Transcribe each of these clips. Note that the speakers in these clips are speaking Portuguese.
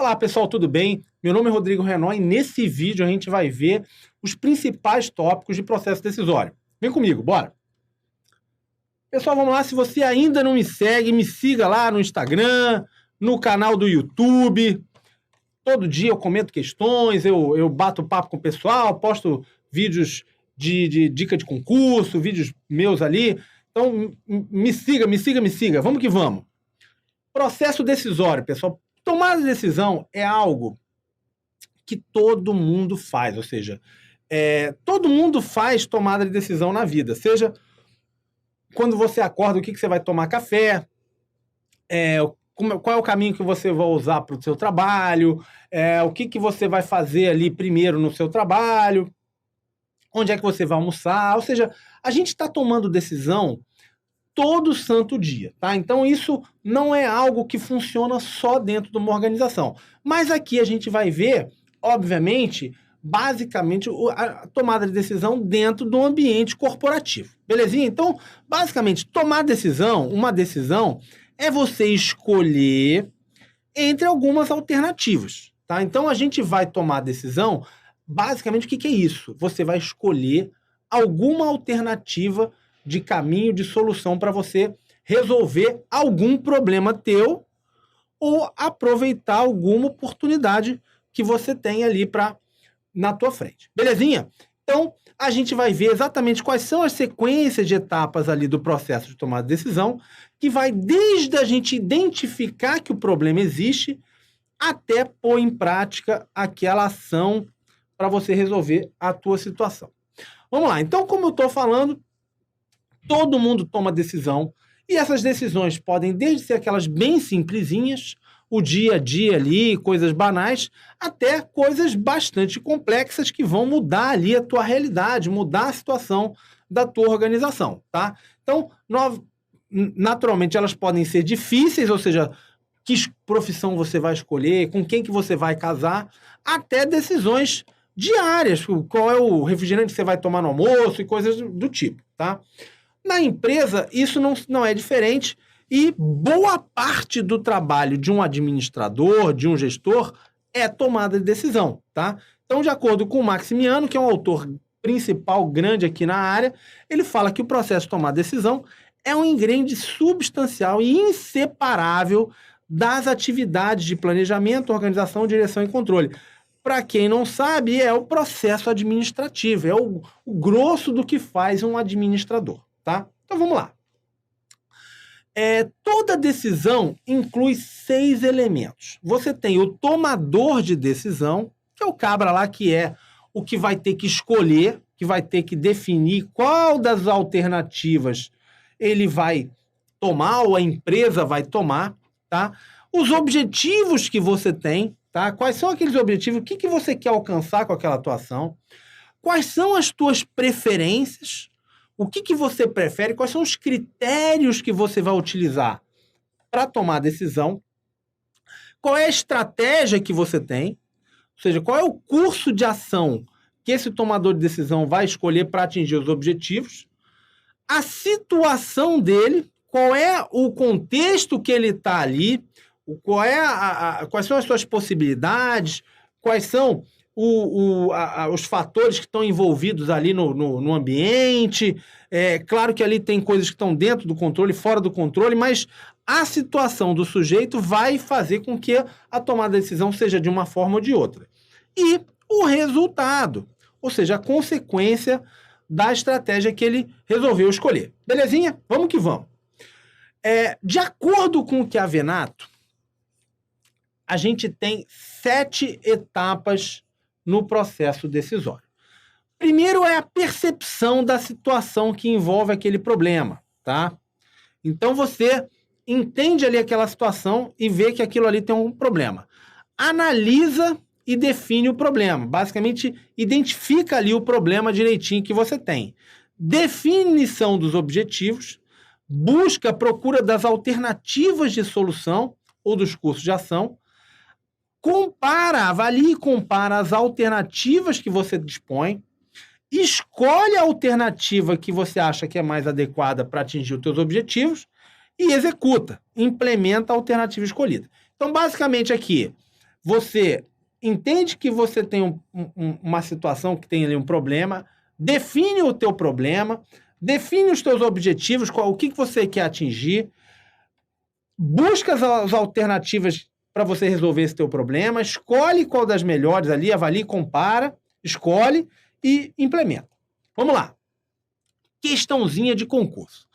Olá pessoal, tudo bem? Meu nome é Rodrigo Renault e nesse vídeo a gente vai ver os principais tópicos de processo decisório. Vem comigo, bora! Pessoal, vamos lá, se você ainda não me segue, me siga lá no Instagram, no canal do YouTube. Todo dia eu comento questões, eu bato papo com o pessoal, posto vídeos de dica de concurso, vídeos meus ali. Então, me siga. Vamos que vamos. Processo decisório, pessoal. Tomar decisão é algo que todo mundo faz, ou seja, todo mundo faz tomada de decisão na vida, seja quando você acorda, o que você vai tomar café, qual é o caminho que você vai usar para o seu trabalho, o que você vai fazer ali primeiro no seu trabalho, onde é que você vai almoçar, ou seja, a gente está tomando decisão todo santo dia, tá? Então isso não é algo que funciona só dentro de uma organização. Mas aqui a gente vai ver, obviamente, basicamente, a tomada de decisão dentro do ambiente corporativo. Belezinha? Então, basicamente, tomar decisão, uma decisão, é você escolher entre algumas alternativas, tá? Então a gente vai tomar decisão, basicamente, o que é isso? Você vai escolher alguma alternativa de caminho, de solução para você resolver algum problema teu ou aproveitar alguma oportunidade que você tem ali na tua frente. Belezinha? Então, a gente vai ver exatamente quais são as sequências de etapas ali do processo de tomada de decisão, que vai desde a gente identificar que o problema existe até pôr em prática aquela ação para você resolver a tua situação. Vamos lá. Então, como eu estou falando, todo mundo toma decisão, e essas decisões podem desde ser aquelas bem simplesinhas, o dia a dia ali, coisas banais, até coisas bastante complexas que vão mudar ali a tua realidade, mudar a situação da tua organização, tá? Então, naturalmente, elas podem ser difíceis, ou seja, que profissão você vai escolher, com quem que você vai casar, até decisões diárias, qual é o refrigerante que você vai tomar no almoço e coisas do tipo, tá? Na empresa, isso não é diferente e boa parte do trabalho de um administrador, de um gestor, é tomada de decisão, tá? Então, de acordo com o Maximiano, que é um autor principal grande aqui na área, ele fala que o processo de tomar decisão é um ingrediente substancial e inseparável das atividades de planejamento, organização, direção e controle. Para quem não sabe, é o processo administrativo, é o grosso do que faz um administrador. Tá? Então vamos lá. Toda decisão inclui 6 elementos. Você tem o tomador de decisão, que é o cabra lá que é o que vai ter que escolher, que vai ter que definir qual das alternativas ele vai tomar ou a empresa vai tomar, tá? Os objetivos que você tem, tá? Quais são aqueles objetivos? O que você quer alcançar com aquela atuação? Quais são as tuas preferências? O que você prefere? Quais são os critérios que você vai utilizar para tomar a decisão? Qual é a estratégia que você tem? Ou seja, qual é o curso de ação que esse tomador de decisão vai escolher para atingir os objetivos? A situação dele, qual é o contexto que ele está ali? Quais são as suas possibilidades? Quais são os fatores que estão envolvidos ali no ambiente? Claro que ali tem coisas que estão dentro do controle, fora do controle, mas a situação do sujeito vai fazer com que a tomada de decisão seja de uma forma ou de outra. E o resultado, ou seja, a consequência da estratégia que ele resolveu escolher. Belezinha? Vamos que vamos. De acordo com o que a Venato, a gente tem 7 etapas no processo decisório. Primeiro é a percepção da situação que envolve aquele problema, tá? Então você entende ali aquela situação e vê que aquilo ali tem um problema. Analisa e define o problema. Basicamente, identifica ali o problema direitinho que você tem. Definição dos objetivos, procura das alternativas de solução ou dos cursos de ação, avalia e compara as alternativas que você dispõe, escolhe a alternativa que você acha que é mais adequada para atingir os seus objetivos e executa, implementa a alternativa escolhida. Então, basicamente aqui, Você entende que você tem uma situação que tem ali um problema, define o teu problema, define os teus objetivos, o que você quer atingir, busca as alternativas para você resolver esse teu problema, escolhe qual das melhores ali, avalie, compara, escolhe e implementa. Vamos lá. Questãozinha de concurso.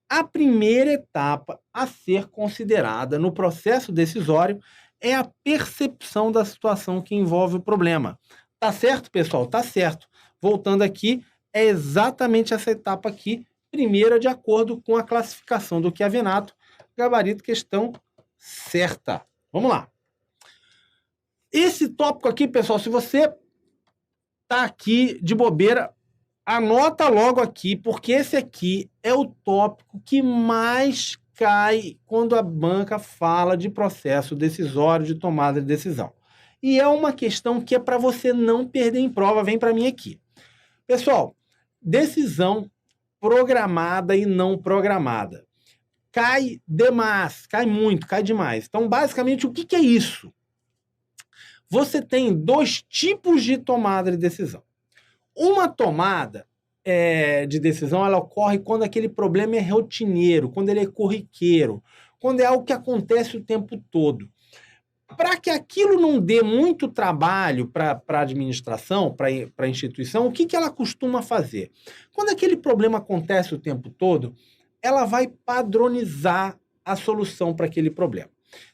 A primeira etapa a ser considerada no processo decisório é a percepção da situação que envolve o problema. Tá certo, pessoal? Tá certo. Voltando aqui, é exatamente essa etapa aqui, primeira de acordo com a classificação do Chiavenato, gabarito questão certa. Vamos lá. Esse tópico aqui, pessoal, se você tá aqui de bobeira, anota logo aqui, porque esse aqui é o tópico que mais cai quando a banca fala de processo decisório de tomada de decisão. E é uma questão que é para você não perder em prova, vem para mim aqui. Pessoal, decisão programada e não programada. Cai demais, cai muito, cai demais. Então, basicamente, o que é isso? Você tem dois tipos de tomada de decisão. Uma tomada de decisão, ela ocorre quando aquele problema é rotineiro, quando ele é corriqueiro, quando é algo que acontece o tempo todo. Para que aquilo não dê muito trabalho para a administração, para a instituição, o que ela costuma fazer? Quando aquele problema acontece o tempo todo, ela vai padronizar a solução para aquele problema.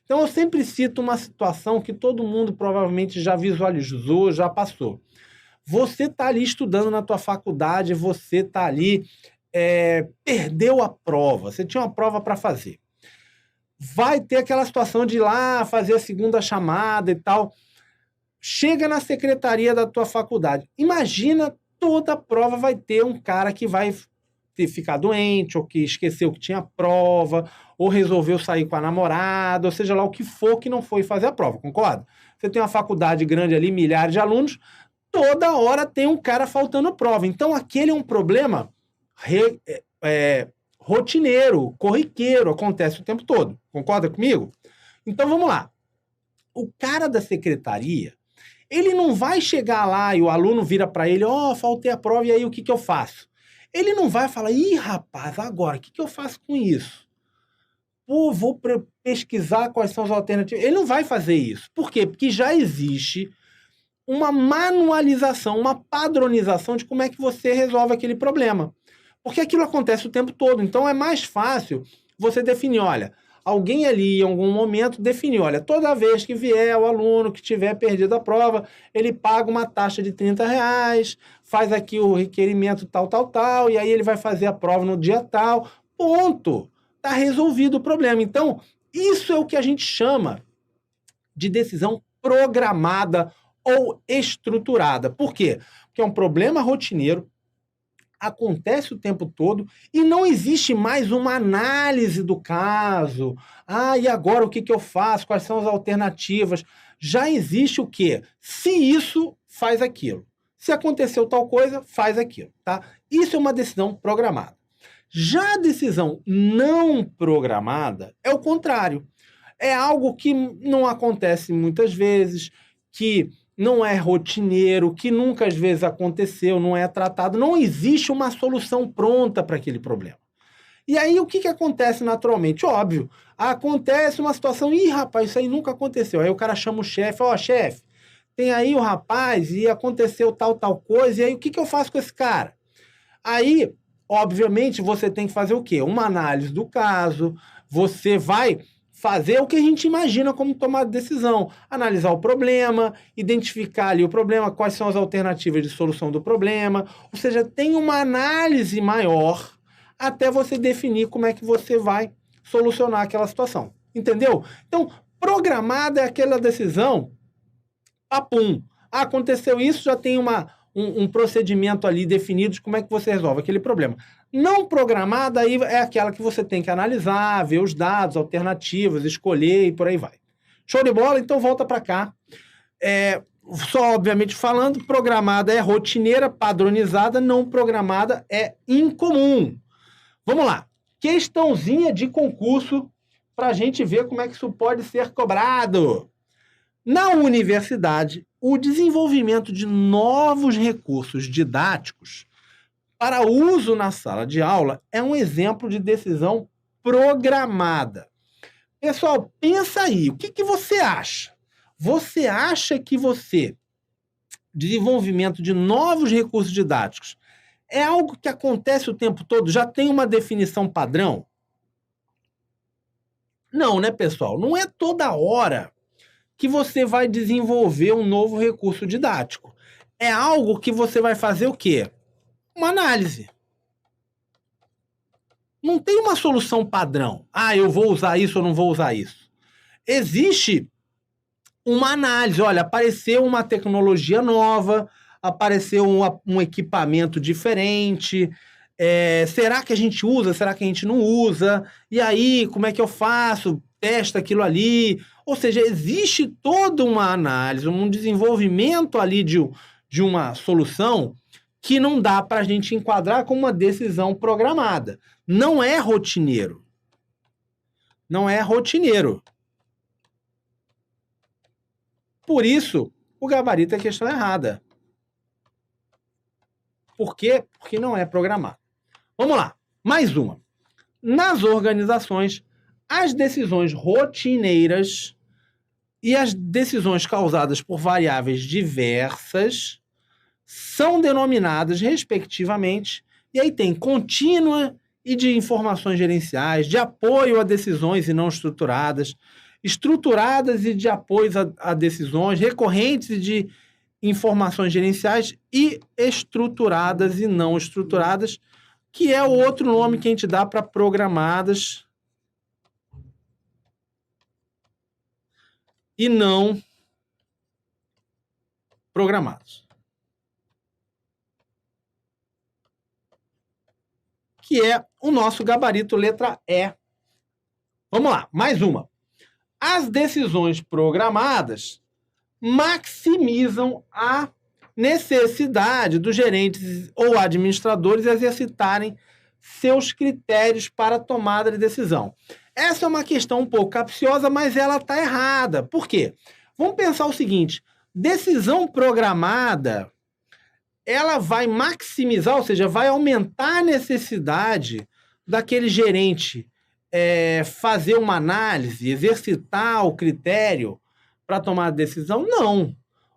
Então, eu sempre cito uma situação que todo mundo provavelmente já visualizou, já passou. Você está ali estudando na tua faculdade, você está ali, perdeu a prova, você tinha uma prova para fazer. Vai ter aquela situação de ir lá fazer a segunda chamada e tal. Chega na secretaria da tua faculdade. Imagina, toda a prova vai ter um cara que vai ficar doente, ou que esqueceu que tinha prova, ou resolveu sair com a namorada, ou seja lá o que for que não foi fazer a prova, concorda? Você tem uma faculdade grande ali, milhares de alunos, toda hora tem um cara faltando prova. Então, aquele é um problema rotineiro, corriqueiro, acontece o tempo todo. Concorda comigo? Então, vamos lá. O cara da secretaria, ele não vai chegar lá e o aluno vira para ele, faltei a prova, e aí o que eu faço? Ele não vai falar, rapaz, agora, o que eu faço com isso? Pô, vou pesquisar quais são as alternativas. Ele não vai fazer isso. Por quê? Porque já existe uma manualização, uma padronização de como é que você resolve aquele problema. Porque aquilo acontece o tempo todo. Então, é mais fácil você definir, olha, alguém ali, em algum momento, definiu, olha, toda vez que vier o aluno que tiver perdido a prova, ele paga uma taxa de R$30, faz aqui o requerimento tal, e aí ele vai fazer a prova no dia tal. Ponto! Está resolvido o problema. Então, isso é o que a gente chama de decisão programada ou estruturada. Por quê? Porque é um problema rotineiro, acontece o tempo todo e não existe mais uma análise do caso. E agora o que eu faço? Quais são as alternativas? Já existe o quê? Se isso, faz aquilo. Se aconteceu tal coisa, faz aquilo, tá? Isso é uma decisão programada. Já a decisão não programada é o contrário. É algo que não acontece muitas vezes, que não é rotineiro, que nunca às vezes aconteceu, não é tratado, não existe uma solução pronta para aquele problema. E aí o que acontece naturalmente? Óbvio, acontece uma situação, rapaz, isso aí nunca aconteceu. Aí o cara chama o chefe, chefe, tem aí o rapaz e aconteceu tal coisa, e aí o que eu faço com esse cara? Aí, obviamente, você tem que fazer o quê? Uma análise do caso, você vai fazer o que a gente imagina como tomar decisão, analisar o problema, identificar ali o problema, quais são as alternativas de solução do problema, ou seja, tem uma análise maior até você definir como é que você vai solucionar aquela situação, entendeu? Então, programada é aquela decisão, papum, aconteceu isso, já tem um procedimento ali definido de como é que você resolve aquele problema. Não programada aí é aquela que você tem que analisar, ver os dados, alternativas, escolher e por aí vai. Show de bola? Então volta para cá. Só obviamente falando, programada é rotineira, padronizada, não programada é incomum. Vamos lá. Questãozinha de concurso para a gente ver como é que isso pode ser cobrado. Na universidade, o desenvolvimento de novos recursos didáticos para uso na sala de aula é um exemplo de decisão programada. Pessoal, pensa aí, o que você acha? Você acha que desenvolvimento de novos recursos didáticos, é algo que acontece o tempo todo? Já tem uma definição padrão? Não, né, pessoal? Não é toda hora que você vai desenvolver um novo recurso didático. É algo que você vai fazer o quê? Uma análise. Não tem uma solução padrão. Ah, eu vou usar isso ou não vou usar isso. Existe uma análise. Olha, apareceu uma tecnologia nova, apareceu um equipamento diferente. Será que a gente usa? Será que a gente não usa? E aí, como é que eu faço? Testa aquilo ali. Ou seja, existe toda uma análise, um desenvolvimento ali de uma solução que não dá para a gente enquadrar como uma decisão programada. Não é rotineiro. Não é rotineiro. Por isso, o gabarito é a questão errada. Por quê? Porque não é programado. Vamos lá, mais uma. Nas organizações, as decisões rotineiras e as decisões causadas por variáveis diversas são denominadas, respectivamente, e aí tem contínua e de informações gerenciais, de apoio a decisões e não estruturadas, estruturadas e de apoio a decisões, recorrentes e de informações gerenciais e estruturadas e não estruturadas, que é o outro nome que a gente dá para programadas e não programados. Que é o nosso gabarito letra E. Vamos lá, mais uma. As decisões programadas maximizam a necessidade dos gerentes ou administradores exercitarem seus critérios para a tomada de decisão. Essa é uma questão um pouco capciosa, mas ela está errada. Por quê? Vamos pensar o seguinte: decisão programada, ela vai maximizar, ou seja, vai aumentar a necessidade daquele gerente fazer uma análise, exercitar o critério para tomar a decisão? Não.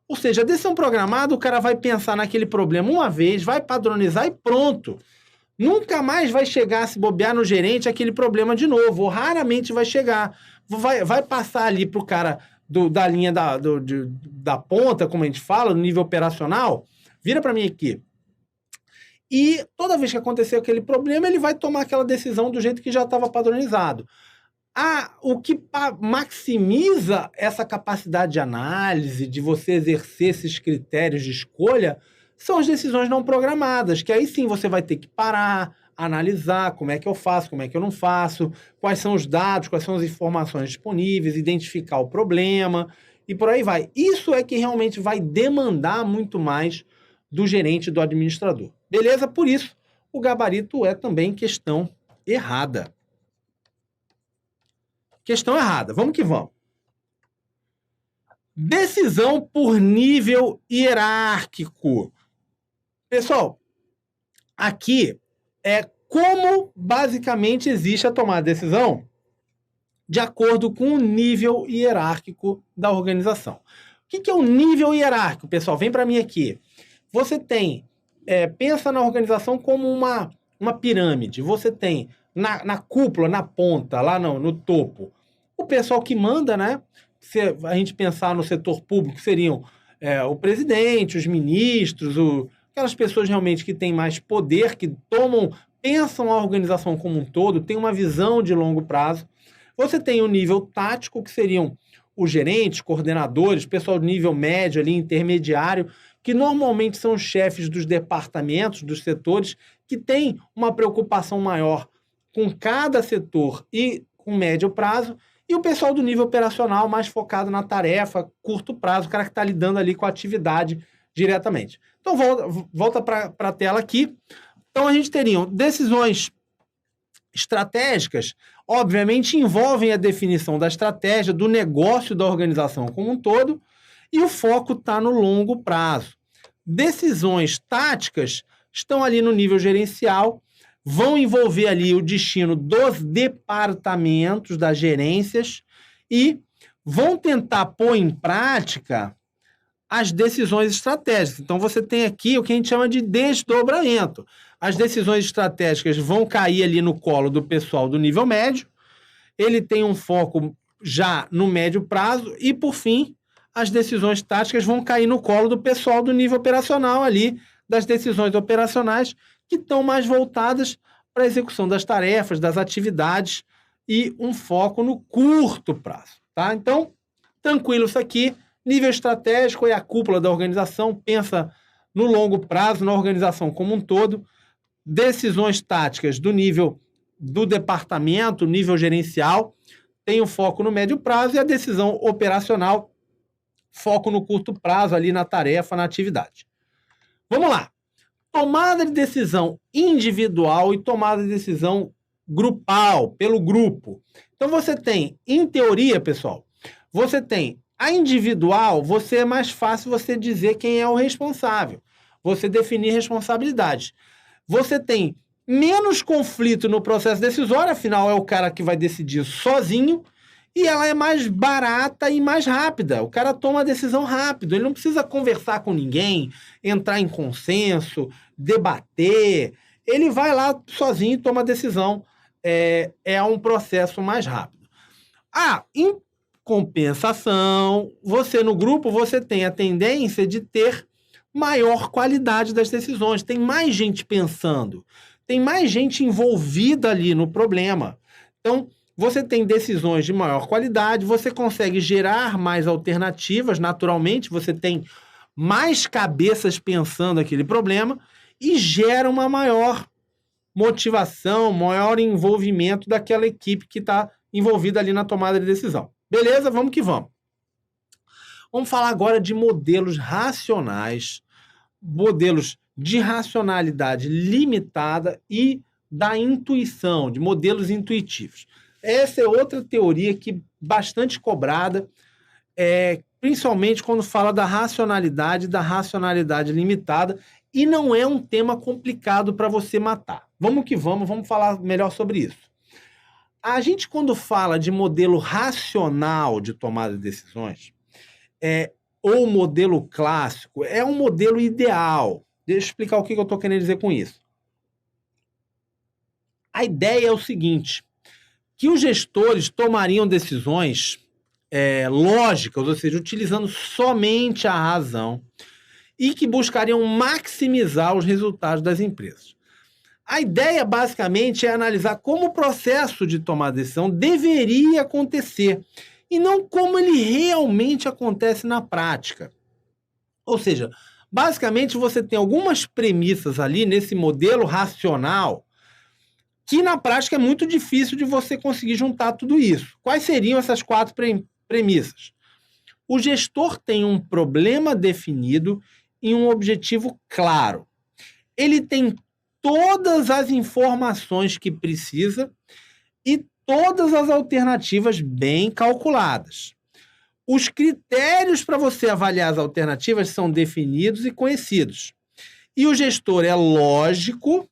Ou seja, a decisão programada, o cara vai pensar naquele problema uma vez, vai padronizar e pronto. Nunca mais vai chegar a se bobear no gerente aquele problema de novo, ou raramente vai chegar. Vai passar ali para o cara da linha da ponta, como a gente fala, no nível operacional, vira para mim aqui. E toda vez que acontecer aquele problema, ele vai tomar aquela decisão do jeito que já estava padronizado. O que maximiza essa capacidade de análise, de você exercer esses critérios de escolha, são as decisões não programadas, que aí sim você vai ter que parar, analisar como é que eu faço, como é que eu não faço, quais são os dados, quais são as informações disponíveis, identificar o problema e por aí vai. Isso é que realmente vai demandar muito mais do gerente, do administrador. Beleza? Por isso, o gabarito é também questão errada. Questão errada. Vamos que vamos. Decisão por nível hierárquico. Pessoal, aqui é como basicamente existe a tomada de decisão de acordo com o nível hierárquico da organização. O que é o nível hierárquico, pessoal? Vem para mim aqui. Você tem, pensa na organização como uma pirâmide. Você tem na cúpula, na ponta, lá no topo, o pessoal que manda, né? Se a gente pensar no setor público, seriam o presidente, os ministros, aquelas pessoas realmente que têm mais poder, que pensam a organização como um todo, têm uma visão de longo prazo. Você tem o nível tático, que seriam os gerentes, coordenadores, pessoal de nível médio, ali, intermediário, que normalmente são os chefes dos departamentos, dos setores, que têm uma preocupação maior com cada setor e com médio prazo, e o pessoal do nível operacional mais focado na tarefa, curto prazo, o cara que está lidando ali com a atividade diretamente. Então, volta para a tela aqui. Então, a gente teria decisões estratégicas, obviamente, envolvem a definição da estratégia, do negócio da organização como um todo, e o foco está no longo prazo. Decisões táticas estão ali no nível gerencial, vão envolver ali o destino dos departamentos, das gerências, e vão tentar pôr em prática as decisões estratégicas. Então, você tem aqui o que a gente chama de desdobramento. As decisões estratégicas vão cair ali no colo do pessoal do nível médio, ele tem um foco já no médio prazo e, por fim, as decisões táticas vão cair no colo do pessoal do nível operacional ali, das decisões operacionais, que estão mais voltadas para a execução das tarefas, das atividades e um foco no curto prazo, tá? Então, tranquilo isso aqui. Nível estratégico é a cúpula da organização, pensa no longo prazo, na organização como um todo. Decisões táticas do nível do departamento, nível gerencial, tem o foco no médio prazo, e a decisão operacional, foco no curto prazo, ali na tarefa, na atividade. Vamos lá. Tomada de decisão individual e tomada de decisão grupal, pelo grupo. Então você tem, em teoria, pessoal, você tem a individual, é mais fácil você dizer quem é o responsável, você definir responsabilidades. Você tem menos conflito no processo decisório, afinal é o cara que vai decidir sozinho, e ela é mais barata e mais rápida. O cara toma a decisão rápido, ele não precisa conversar com ninguém, entrar em consenso, debater. Ele vai lá sozinho e toma a decisão. É um processo mais rápido. Em compensação, você no grupo, você tem a tendência de ter maior qualidade das decisões. Tem mais gente pensando, tem mais gente envolvida ali no problema. Então, você tem decisões de maior qualidade, você consegue gerar mais alternativas, naturalmente, você tem mais cabeças pensando aquele problema e gera uma maior motivação, maior envolvimento daquela equipe que está envolvida ali na tomada de decisão. Beleza? Vamos que vamos. Vamos falar agora de modelos racionais, modelos de racionalidade limitada e da intuição, de modelos intuitivos. Essa é outra teoria que bastante cobrada, principalmente quando fala da racionalidade limitada, e não é um tema complicado para você matar. Vamos que vamos falar melhor sobre isso. A gente, quando fala de modelo racional de tomada de decisões, ou modelo clássico, é um modelo ideal. Deixa eu explicar o que eu estou querendo dizer com isso. A ideia é o seguinte, que os gestores tomariam decisões lógicas, ou seja, utilizando somente a razão, e que buscariam maximizar os resultados das empresas. A ideia, basicamente, é analisar como o processo de tomar decisão deveria acontecer e não como ele realmente acontece na prática. Ou seja, basicamente, você tem algumas premissas ali nesse modelo racional que, na prática, é muito difícil de você conseguir juntar tudo isso. Quais seriam essas 4 premissas? O gestor tem um problema definido e um objetivo claro. Ele tem todas as informações que precisa e todas as alternativas bem calculadas. Os critérios para você avaliar as alternativas são definidos e conhecidos. E o gestor é lógico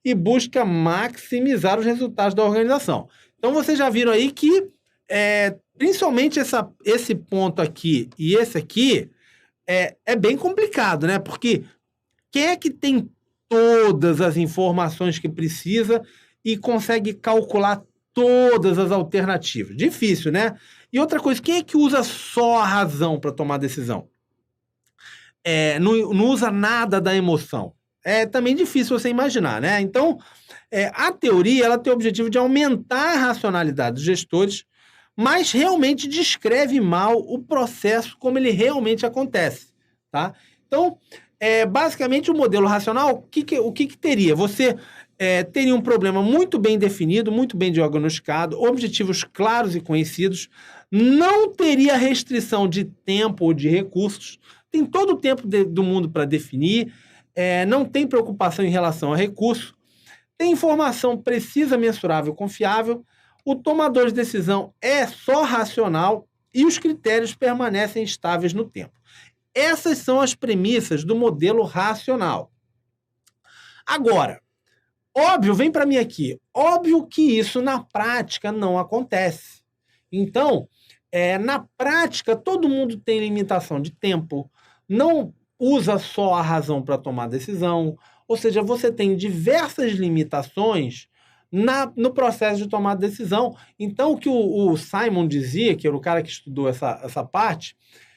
e busca maximizar os resultados da organização. Então, vocês já viram aí que, principalmente esse ponto aqui e esse aqui, é bem complicado, né? Porque quem é que tem todas as informações que precisa e consegue calcular todas as alternativas? Difícil, né? E outra coisa, quem é que usa só a razão para tomar decisão? Não usa nada da emoção. É também difícil você imaginar, né? Então, a teoria ela tem o objetivo de aumentar a racionalidade dos gestores, mas realmente descreve mal o processo como ele realmente acontece, tá? Então, basicamente, o modelo racional, o que teria? Você teria um problema muito bem definido, muito bem diagnosticado, objetivos claros e conhecidos, não teria restrição de tempo ou de recursos, tem todo o tempo do mundo para definir, não tem preocupação em relação a recurso, tem informação precisa, mensurável, confiável, o tomador de decisão é só racional e os critérios permanecem estáveis no tempo. Essas são as premissas do modelo racional. Agora, óbvio, vem para mim aqui, óbvio que isso na prática não acontece. Então, na prática, todo mundo tem limitação de tempo, não usa só a razão para tomar decisão, ou seja, você tem diversas limitações no processo de tomar decisão. Então, o que o Simon dizia, que era o cara que estudou essa parte,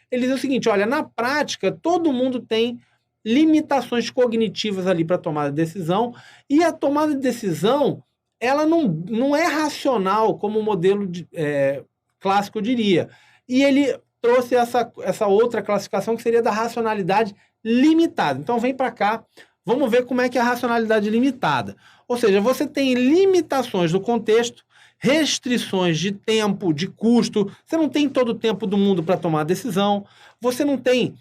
ele dizia o seguinte, olha, na prática, todo mundo tem limitações cognitivas ali para tomar decisão, e a tomada de decisão, ela não é racional, como o modelo clássico diria. E ele trouxe essa outra classificação, que seria da racionalidade limitada. Então, vem para cá, vamos ver como é que é a racionalidade limitada. Ou seja, você tem limitações do contexto, restrições de tempo, de custo, você não tem todo o tempo do mundo para tomar decisão, você não tem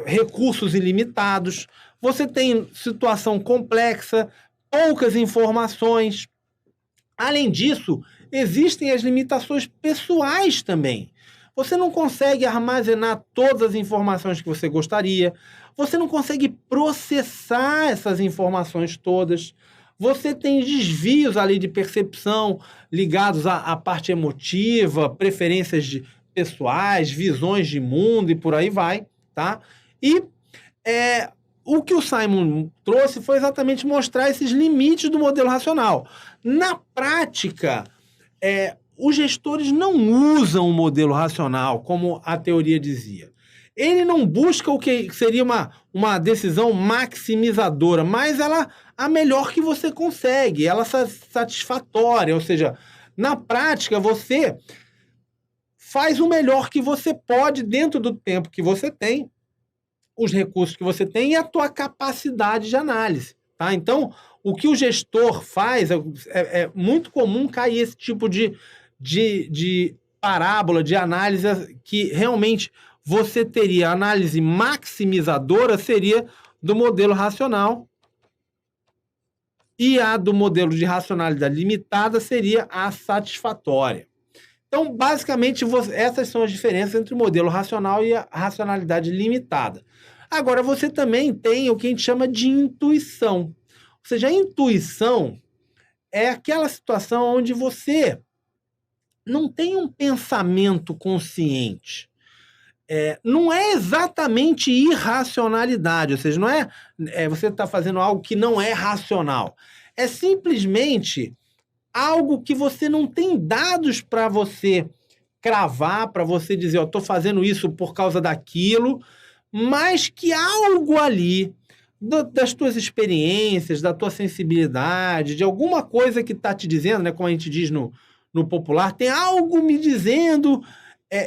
recursos ilimitados, você tem situação complexa, poucas informações. Além disso, existem as limitações pessoais também. Você não consegue armazenar todas as informações que você gostaria, você não consegue processar essas informações todas, você tem desvios ali de percepção ligados à parte emotiva, preferências pessoais, visões de mundo e por aí vai, tá? E o que o Simon trouxe foi exatamente mostrar esses limites do modelo racional. Na prática, os gestores não usam o modelo racional, como a teoria dizia. Ele não busca o que seria uma decisão maximizadora, mas a melhor que você consegue, ela satisfatória, ou seja, na prática você faz o melhor que você pode dentro do tempo que você tem, os recursos que você tem e a tua capacidade de análise, tá? Então, o que o gestor faz, é muito comum cair esse tipo de parábola, de análise, que realmente você teria a análise maximizadora, seria do modelo racional, e a do modelo de racionalidade limitada seria a satisfatória. Então, basicamente, essas são as diferenças entre o modelo racional e a racionalidade limitada. Agora, você também tem o que a gente chama de intuição. Ou seja, a intuição é aquela situação onde você não tem um pensamento consciente. Não é exatamente irracionalidade, ou seja, não você está fazendo algo que não é racional. É simplesmente algo que você não tem dados para você cravar, para você dizer, estou fazendo isso por causa daquilo, mas que algo ali, das tuas experiências, da tua sensibilidade, de alguma coisa que está te dizendo, né, como a gente diz no popular, tem algo me dizendo,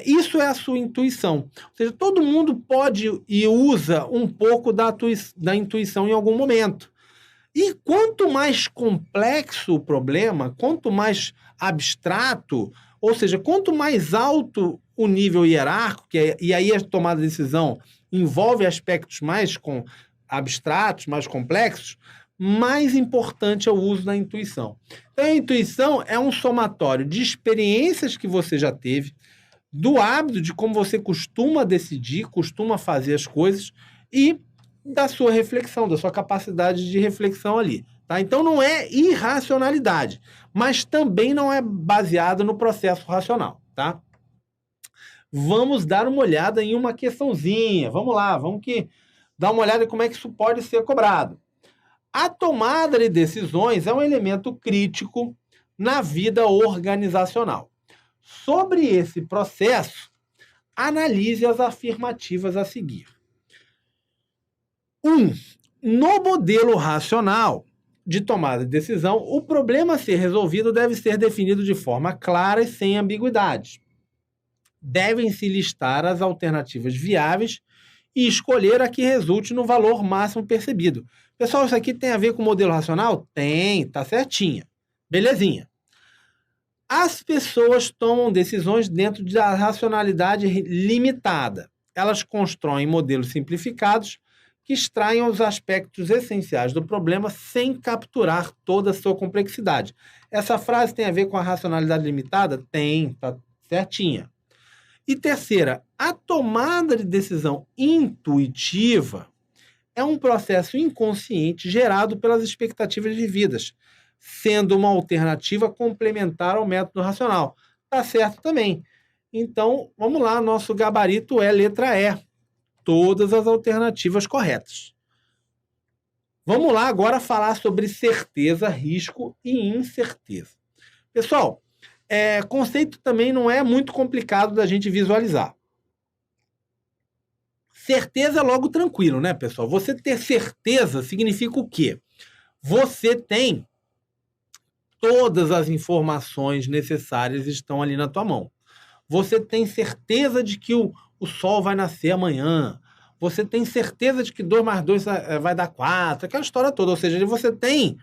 isso é a sua intuição. Ou seja, todo mundo pode e usa um pouco da intuição em algum momento. E quanto mais complexo o problema, quanto mais abstrato, ou seja, quanto mais alto o nível hierárquico, e aí a tomada de decisão envolve aspectos mais abstratos, mais complexos, mais importante é o uso da intuição. Então, a intuição é um somatório de experiências que você já teve, do hábito de como você costuma decidir, costuma fazer as coisas e da sua reflexão, da sua capacidade de reflexão ali. Tá? Então, não é irracionalidade, mas também não é baseado no processo racional. Tá? Vamos dar uma olhada em uma questãozinha. Vamos lá, vamos dar uma olhada em como é que isso pode ser cobrado. A tomada de decisões é um elemento crítico na vida organizacional. Sobre esse processo, analise as afirmativas a seguir. 1. No modelo racional de tomada de decisão, o problema a ser resolvido deve ser definido de forma clara e sem ambiguidade. Devem-se listar as alternativas viáveis e escolher a que resulte no valor máximo percebido. Pessoal, isso aqui tem a ver com o modelo racional? Tem, tá certinha. Belezinha. As pessoas tomam decisões dentro da racionalidade limitada. Elas constroem modelos simplificados que extraem os aspectos essenciais do problema sem capturar toda a sua complexidade. Essa frase tem a ver com a racionalidade limitada? Tem, tá certinha. E terceira, a tomada de decisão intuitiva é um processo inconsciente gerado pelas expectativas vividas, sendo uma alternativa complementar ao método racional. Tá certo também. Então, vamos lá, nosso gabarito é letra E. Todas as alternativas corretas. Vamos lá agora falar sobre certeza, risco e incerteza. Pessoal, conceito também não é muito complicado da gente visualizar. Certeza é logo tranquilo, né, pessoal? Você ter certeza significa o quê? Você tem todas as informações necessárias estão ali na tua mão. Você tem certeza de que o sol vai nascer amanhã. Você tem certeza de que 2 mais 2 vai dar 4. Aquela história toda. Ou seja, você tem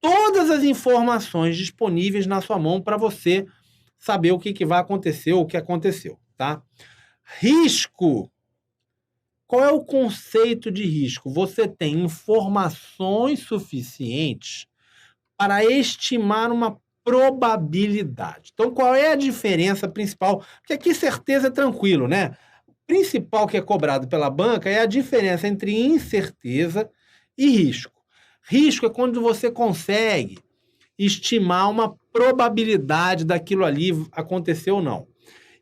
todas as informações disponíveis na sua mão para você saber o que vai acontecer ou o que aconteceu, tá? Risco. Qual é o conceito de risco? Você tem informações suficientes para estimar uma probabilidade. Então, qual é a diferença principal? Porque aqui certeza é tranquilo, né? O principal que é cobrado pela banca é a diferença entre incerteza e risco. Risco é quando você consegue estimar uma probabilidade daquilo ali acontecer ou não.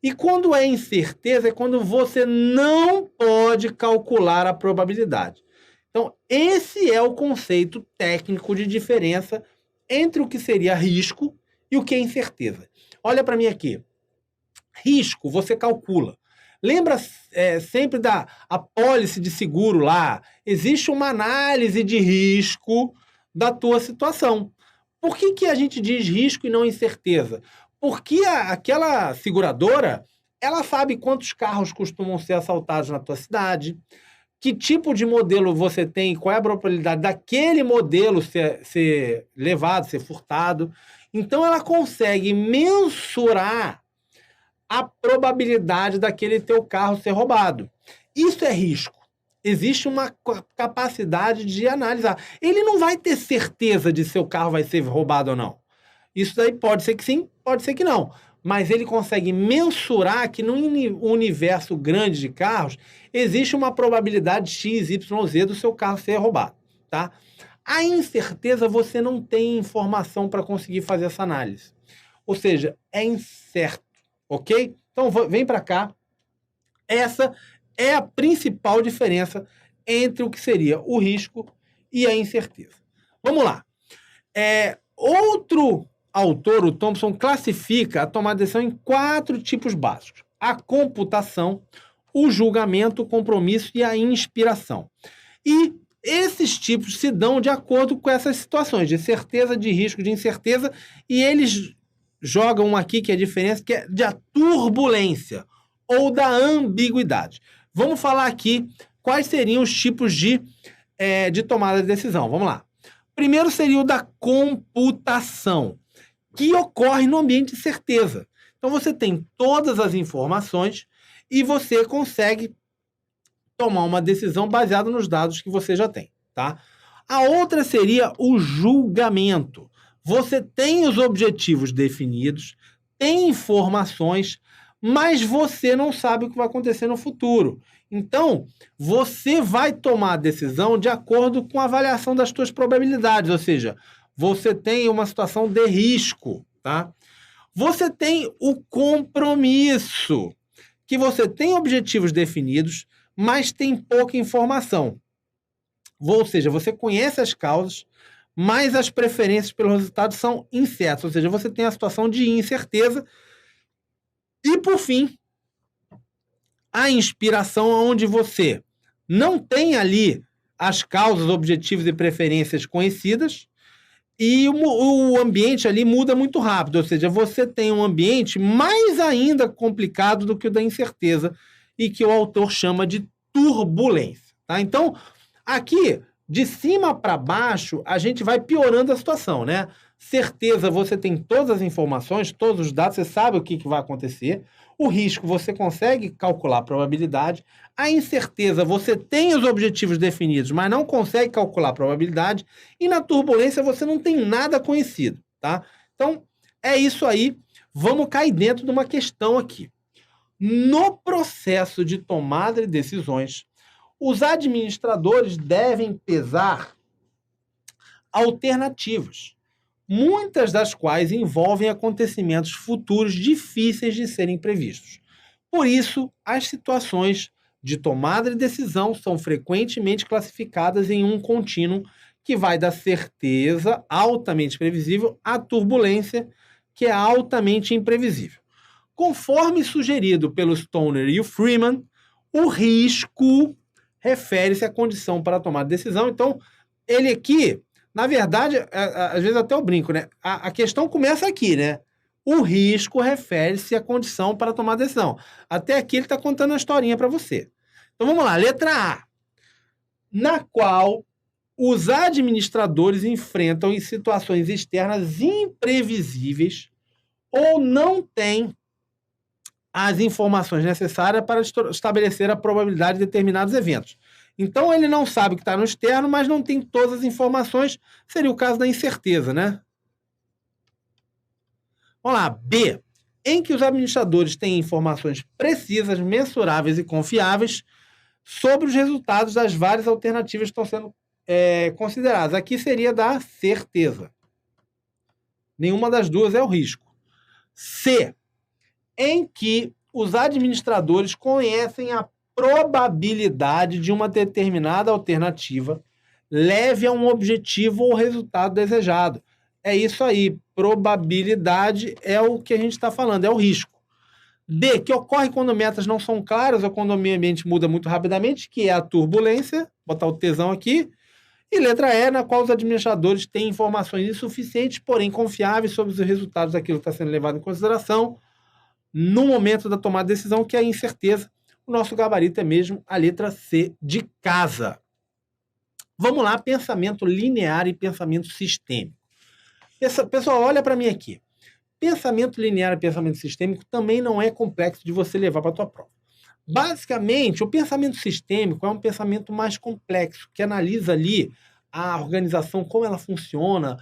E quando é incerteza, é quando você não pode calcular a probabilidade. Então, esse é o conceito técnico de diferença entre o que seria risco e o que é incerteza. Olha para mim aqui. Risco, você calcula. Lembra sempre da apólice de seguro lá? Existe uma análise de risco da tua situação. Por que a gente diz risco e não incerteza? Porque aquela seguradora, ela sabe quantos carros costumam ser assaltados na tua cidade, que tipo de modelo você tem, qual é a probabilidade daquele modelo ser levado, ser furtado. Então, ela consegue mensurar a probabilidade daquele teu carro ser roubado. Isso é risco. Existe uma capacidade de analisar. Ele não vai ter certeza de se seu carro vai ser roubado ou não. Isso daí pode ser que sim, pode ser que não. Mas ele consegue mensurar que no universo grande de carros existe uma probabilidade X, Y, Z do seu carro ser roubado, tá? A incerteza, você não tem informação para conseguir fazer essa análise. Ou seja, é incerto, ok? Então, vem para cá. Essa é a principal diferença entre o que seria o risco e a incerteza. Vamos lá. Outro autor, o Thompson, classifica a tomada de decisão em 4 tipos básicos: a computação, o julgamento, o compromisso e a inspiração. E esses tipos se dão de acordo com essas situações de certeza, de risco, de incerteza, e eles jogam aqui que é a diferença, que é da turbulência ou da ambiguidade. Vamos falar aqui quais seriam os tipos de tomada de decisão. Vamos lá. Primeiro seria o da computação, que ocorre no ambiente de certeza. Então, você tem todas as informações e você consegue tomar uma decisão baseada nos dados que você já tem, tá? A outra seria o julgamento. Você tem os objetivos definidos, tem informações, mas você não sabe o que vai acontecer no futuro. Então, você vai tomar a decisão de acordo com a avaliação das suas probabilidades, ou seja, você tem uma situação de risco, tá? Você tem o compromisso, que você tem objetivos definidos, mas tem pouca informação. Ou seja, você conhece as causas, mas as preferências pelo resultado são incertas, ou seja, você tem a situação de incerteza. E, por fim, a inspiração, onde você não tem ali as causas, objetivos e preferências conhecidas, e o ambiente ali muda muito rápido, ou seja, você tem um ambiente mais ainda complicado do que o da incerteza, e que o autor chama de turbulência, tá? Então, aqui, de cima para baixo, a gente vai piorando a situação, né? Certeza, você tem todas as informações, todos os dados, você sabe o que vai acontecer. O risco você consegue calcular a probabilidade. A incerteza você tem os objetivos definidos, mas não consegue calcular a probabilidade. E na turbulência você não tem nada conhecido, tá? Então, é isso aí. Vamos cair dentro de uma questão aqui. No processo de tomada de decisões, os administradores devem pesar alternativas, muitas das quais envolvem acontecimentos futuros difíceis de serem previstos. Por isso, as situações de tomada de decisão são frequentemente classificadas em um contínuo que vai da certeza, altamente previsível, à turbulência, que é altamente imprevisível. Conforme sugerido pelo Stoner e o Freeman, o risco refere-se à condição para tomar decisão. Então, ele aqui, na verdade, às vezes até eu brinco, né? A questão começa aqui, né? O risco refere-se à condição para tomar decisão. Até aqui ele está contando uma historinha para você. Então vamos lá, letra A. Na qual os administradores enfrentam em situações externas imprevisíveis ou não têm as informações necessárias para estabelecer a probabilidade de determinados eventos. Então ele não sabe o que está no externo, mas não tem todas as informações. Seria o caso da incerteza, né? Vamos lá, B. Em que os administradores têm informações precisas, mensuráveis e confiáveis sobre os resultados das várias alternativas que estão sendo consideradas. Aqui seria da certeza. Nenhuma das duas é o risco. C. Em que os administradores conhecem a probabilidade de uma determinada alternativa leve a um objetivo ou resultado desejado. É isso aí. Probabilidade é o que a gente está falando, é o risco. D, que ocorre quando metas não são claras ou quando o meio ambiente muda muito rapidamente, que é a turbulência, botar o tesão aqui. E letra E, na qual os administradores têm informações insuficientes, porém confiáveis sobre os resultados daquilo que está sendo levado em consideração no momento da tomada de decisão, que é a incerteza. O nosso gabarito é mesmo a letra C de casa. Vamos lá, pensamento linear e pensamento sistêmico. Pessoal, olha para mim aqui. Pensamento linear e pensamento sistêmico também não é complexo de você levar para a tua prova. Basicamente, o pensamento sistêmico é um pensamento mais complexo, que analisa ali a organização, como ela funciona,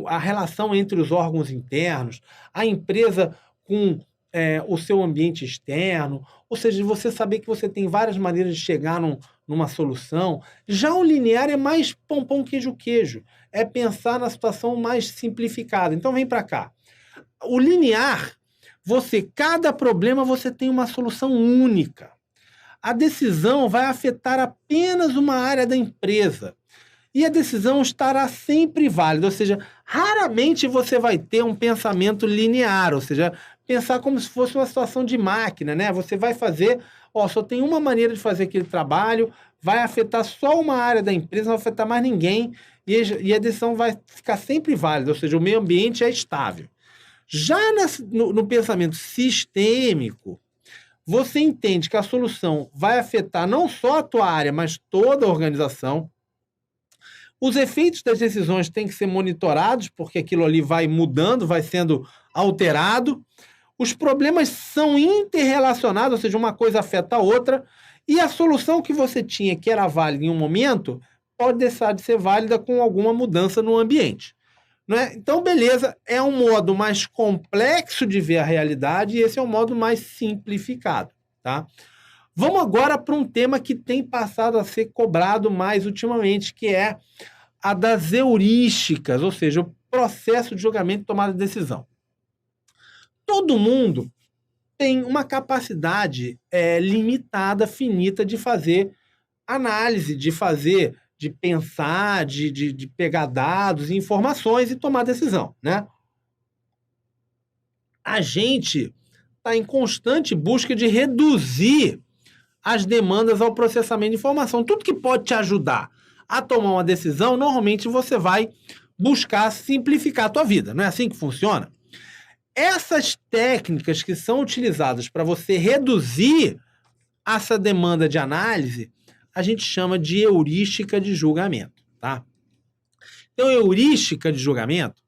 a relação entre os órgãos internos, a empresa com o seu ambiente externo, ou seja, de você saber que você tem várias maneiras de chegar numa solução. Já o linear é mais pão, queijo, é pensar na situação mais simplificada. Então vem para cá. O linear, cada problema você tem uma solução única. A decisão vai afetar apenas uma área da empresa. E a decisão estará sempre válida, ou seja, raramente você vai ter um pensamento linear, ou seja, pensar como se fosse uma situação de máquina, né? Você vai fazer, só tem uma maneira de fazer aquele trabalho, vai afetar só uma área da empresa, não vai afetar mais ninguém, e a decisão vai ficar sempre válida, ou seja, o meio ambiente é estável. Já no pensamento sistêmico, você entende que a solução vai afetar não só a tua área, mas toda a organização. Os efeitos das decisões têm que ser monitorados, porque aquilo ali vai mudando, vai sendo alterado. Os problemas são interrelacionados, ou seja, uma coisa afeta a outra, e a solução que você tinha, que era válida em um momento, pode deixar de ser válida com alguma mudança no ambiente. Não é? Então, beleza, é um modo mais complexo de ver a realidade e esse é um modo mais simplificado, tá? Vamos agora para um tema que tem passado a ser cobrado mais ultimamente, que é a das heurísticas, ou seja, o processo de julgamento e tomada de decisão. Todo mundo tem uma capacidade limitada, finita de fazer análise, de pensar, de pegar dados, informações e tomar decisão, né? A gente está em constante busca de reduzir as demandas ao processamento de informação. Tudo que pode te ajudar a tomar uma decisão, normalmente você vai buscar simplificar a tua vida. Não é assim que funciona? Essas técnicas que são utilizadas para você reduzir essa demanda de análise, a gente chama de heurística de julgamento, tá? Então, heurística de julgamento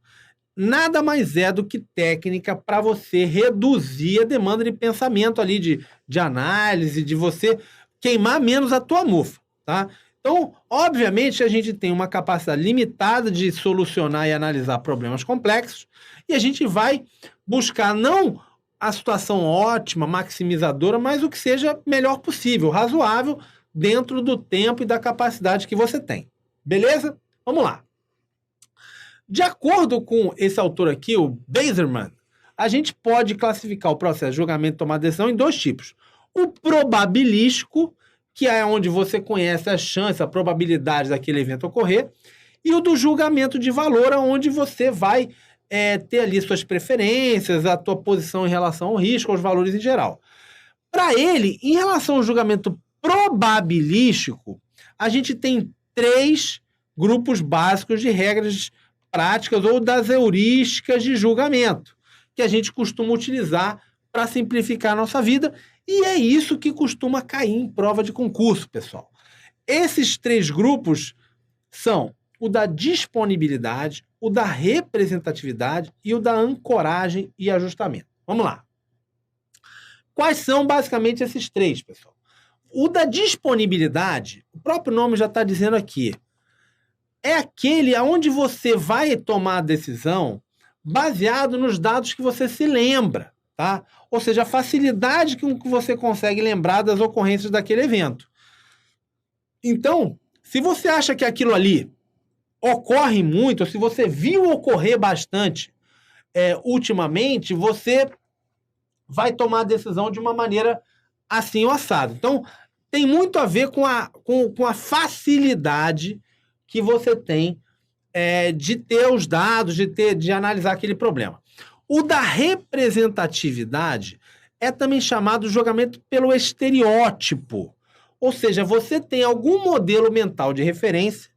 nada mais é do que técnica para você reduzir a demanda de pensamento ali, de análise, de você queimar menos a tua mufa, tá? Então, obviamente, a gente tem uma capacidade limitada de solucionar e analisar problemas complexos, e a gente vai buscar não a situação ótima, maximizadora, mas o que seja melhor possível, razoável, dentro do tempo e da capacidade que você tem. Beleza? Vamos lá. De acordo com esse autor aqui, o Bazerman, a gente pode classificar o processo de julgamento e tomada de decisão em dois tipos. O probabilístico, que é onde você conhece a chance, a probabilidade daquele evento ocorrer, e o do julgamento de valor, onde você vai ter ali suas preferências, a tua posição em relação ao risco, aos valores em geral. Para ele, em relação ao julgamento probabilístico, a gente tem 3 grupos básicos de regras práticas ou das heurísticas de julgamento, que a gente costuma utilizar para simplificar a nossa vida, e é isso que costuma cair em prova de concurso, pessoal. Esses 3 grupos são o da disponibilidade, o da representatividade e o da ancoragem e ajustamento. Vamos lá. Quais são basicamente esses 3, pessoal? O da disponibilidade, o próprio nome já está dizendo aqui, é aquele onde você vai tomar a decisão baseado nos dados que você se lembra, tá? Ou seja, a facilidade com que você consegue lembrar das ocorrências daquele evento. Então, se você acha que aquilo ali ocorre muito, ou se você viu ocorrer bastante ultimamente, você vai tomar a decisão de uma maneira assim ou assado. Então, tem muito a ver com a facilidade que você tem de ter os dados, de analisar aquele problema. O da representatividade é também chamado de julgamento pelo estereótipo. Ou seja, você tem algum modelo mental de referência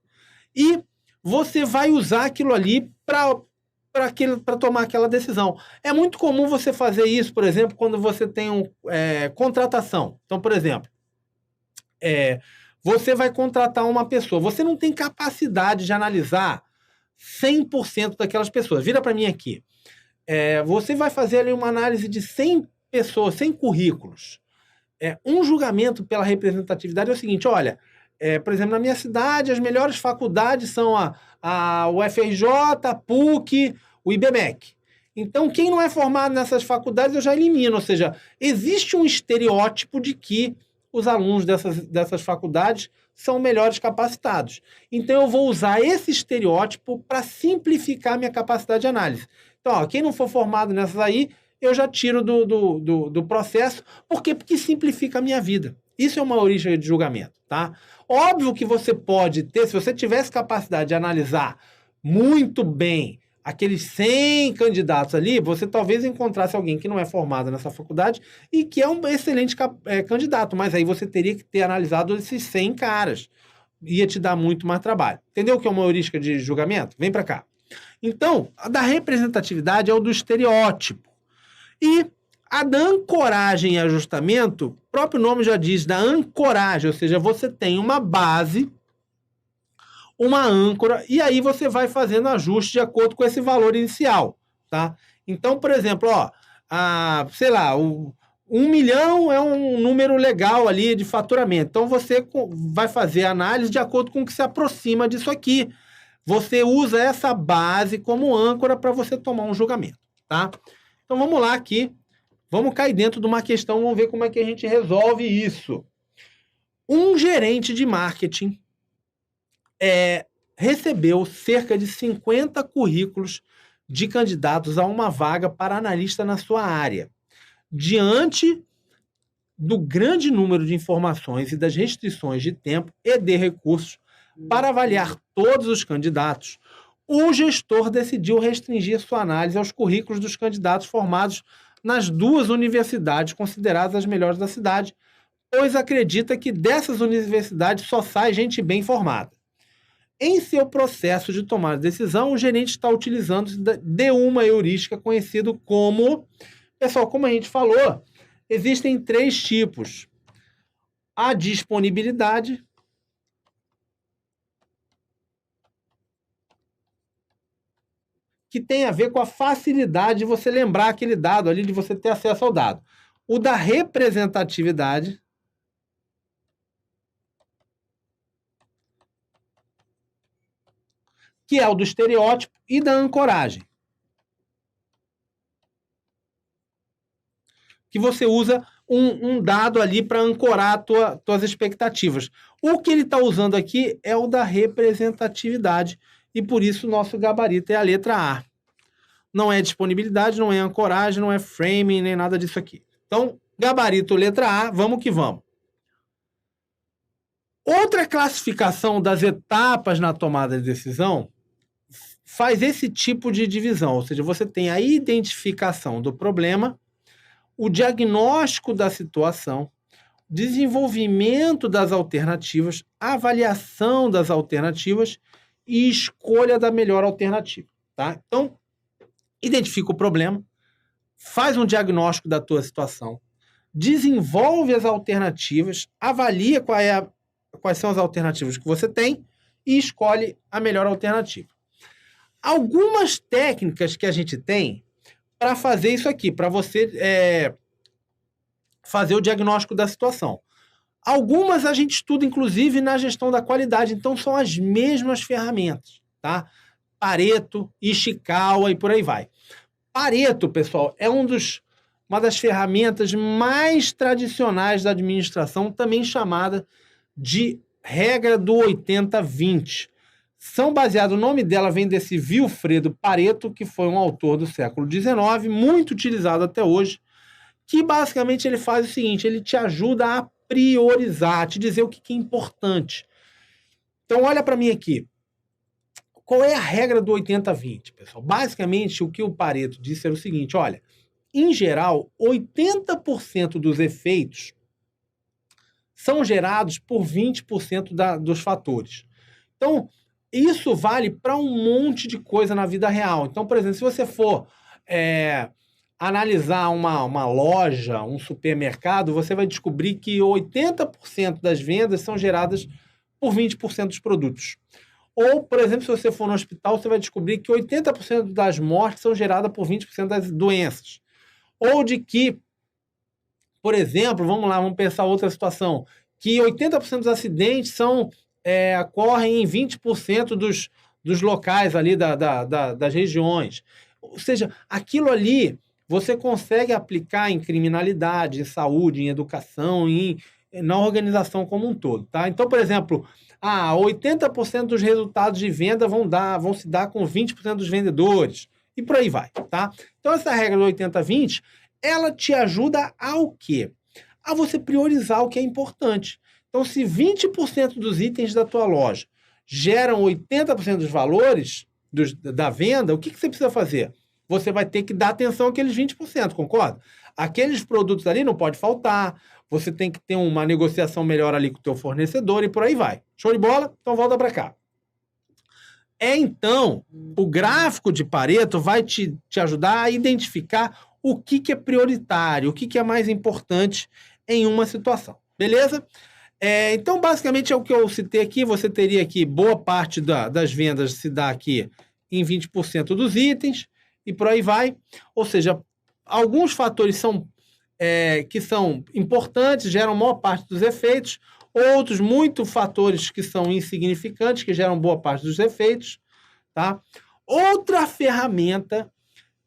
e você vai usar aquilo ali para tomar aquela decisão. É muito comum você fazer isso, por exemplo, quando você tem contratação. Então, por exemplo, você vai contratar uma pessoa. Você não tem capacidade de analisar 100% daquelas pessoas. Vira para mim aqui. Você vai fazer ali uma análise de 100 pessoas, 100 currículos. Um julgamento pela representatividade é o seguinte, olha, por exemplo, na minha cidade, as melhores faculdades são a UFRJ, a PUC, o IBMEC. Então, quem não é formado nessas faculdades, eu já elimino. Ou seja, existe um estereótipo de que os alunos dessas faculdades são melhores capacitados. Então, eu vou usar esse estereótipo para simplificar minha capacidade de análise. Então, quem não for formado nessas aí, eu já tiro do processo. Por quê? Porque simplifica a minha vida. Isso é uma origem de julgamento, tá? Óbvio que você pode ter, se você tivesse capacidade de analisar muito bem aqueles 100 candidatos ali, você talvez encontrasse alguém que não é formado nessa faculdade e que é um excelente candidato, mas aí você teria que ter analisado esses 100 caras. Ia te dar muito mais trabalho. Entendeu o que é uma heurística de julgamento? Vem para cá. Então, a da representatividade é o do estereótipo. E a da ancoragem e ajustamento, o próprio nome já diz, da ancoragem, ou seja, você tem uma base, uma âncora, e aí você vai fazendo ajuste de acordo com esse valor inicial, tá? Então, por exemplo, sei lá, 1 milhão é um número legal ali de faturamento. Então, você vai fazer a análise de acordo com o que se aproxima disso aqui. Você usa essa base como âncora para você tomar um julgamento, tá? Então, vamos lá aqui. Vamos cair dentro de uma questão, vamos ver como é que a gente resolve isso. Um gerente de marketing recebeu cerca de 50 currículos de candidatos a uma vaga para analista na sua área. Diante do grande número de informações e das restrições de tempo e de recursos para avaliar todos os candidatos, o gestor decidiu restringir sua análise aos currículos dos candidatos formados nas 2 universidades consideradas as melhores da cidade, pois acredita que dessas universidades só sai gente bem formada. Em seu processo de tomar decisão, o gerente está utilizando de uma heurística conhecida como... Pessoal, como a gente falou, existem 3 tipos. A disponibilidade, que tem a ver com a facilidade de você lembrar aquele dado ali, de você ter acesso ao dado. O da representatividade, que é o do estereótipo, e da ancoragem, que você usa um dado ali para ancorar tuas expectativas. O que ele está usando aqui é o da representatividade, e por isso o nosso gabarito é a letra A. Não é disponibilidade, não é ancoragem, não é framing, nem nada disso aqui. Então, gabarito letra A, vamos que vamos. Outra classificação das etapas na tomada de decisão faz esse tipo de divisão, ou seja, você tem a identificação do problema, o diagnóstico da situação, desenvolvimento das alternativas, avaliação das alternativas e escolha da melhor alternativa, tá? Então, identifica o problema, faz um diagnóstico da tua situação, desenvolve as alternativas, avalia quais são as alternativas que você tem e escolhe a melhor alternativa. Algumas técnicas que a gente tem para fazer isso aqui, para você fazer o diagnóstico da situação. Algumas a gente estuda, inclusive, na gestão da qualidade, então são as mesmas ferramentas, tá? Pareto, Ishikawa e por aí vai. Pareto, pessoal, é uma das ferramentas mais tradicionais da administração, também chamada de regra do 80-20. São baseados, o nome dela vem desse Vilfredo Pareto, que foi um autor do século XIX, muito utilizado até hoje, que basicamente ele faz o seguinte, ele te ajuda a priorizar, a te dizer o que é importante. Então, olha para mim aqui. Qual é a regra do 80-20, pessoal? Basicamente, o que o Pareto disse era o seguinte, olha, em geral, 80% dos efeitos são gerados por 20% dos fatores. Então, isso vale para um monte de coisa na vida real. Então, por exemplo, se você for analisar uma loja, um supermercado, você vai descobrir que 80% das vendas são geradas por 20% dos produtos. Ou, por exemplo, se você for no hospital, você vai descobrir que 80% das mortes são geradas por 20% das doenças. Ou de que, por exemplo, vamos pensar outra situação, que 80% dos acidentes ocorrem em 20% dos locais ali das regiões. Ou seja, aquilo ali você consegue aplicar em criminalidade, em saúde, em educação, na organização como um todo, tá? Então, por exemplo, 80% dos resultados de venda vão se dar com 20% dos vendedores, e por aí vai, tá? Então, essa regra do 80-20, ela te ajuda ao quê? A você priorizar o que é importante. Então, se 20% dos itens da tua loja geram 80% dos valores da venda, o que você precisa fazer? Você vai ter que dar atenção àqueles 20%, concorda? Aqueles produtos ali não pode faltar, você tem que ter uma negociação melhor ali com o teu fornecedor e por aí vai. Show de bola? Então volta para cá. Então, o gráfico de Pareto vai te ajudar a identificar o que é prioritário, o que é mais importante em uma situação. Beleza? Então, basicamente, é o que eu citei aqui. Você teria aqui boa parte das vendas se dá aqui em 20% dos itens e por aí vai. Ou seja, alguns fatores que são importantes, geram maior parte dos efeitos, outros fatores que são insignificantes, que geram boa parte dos efeitos, tá? Outra ferramenta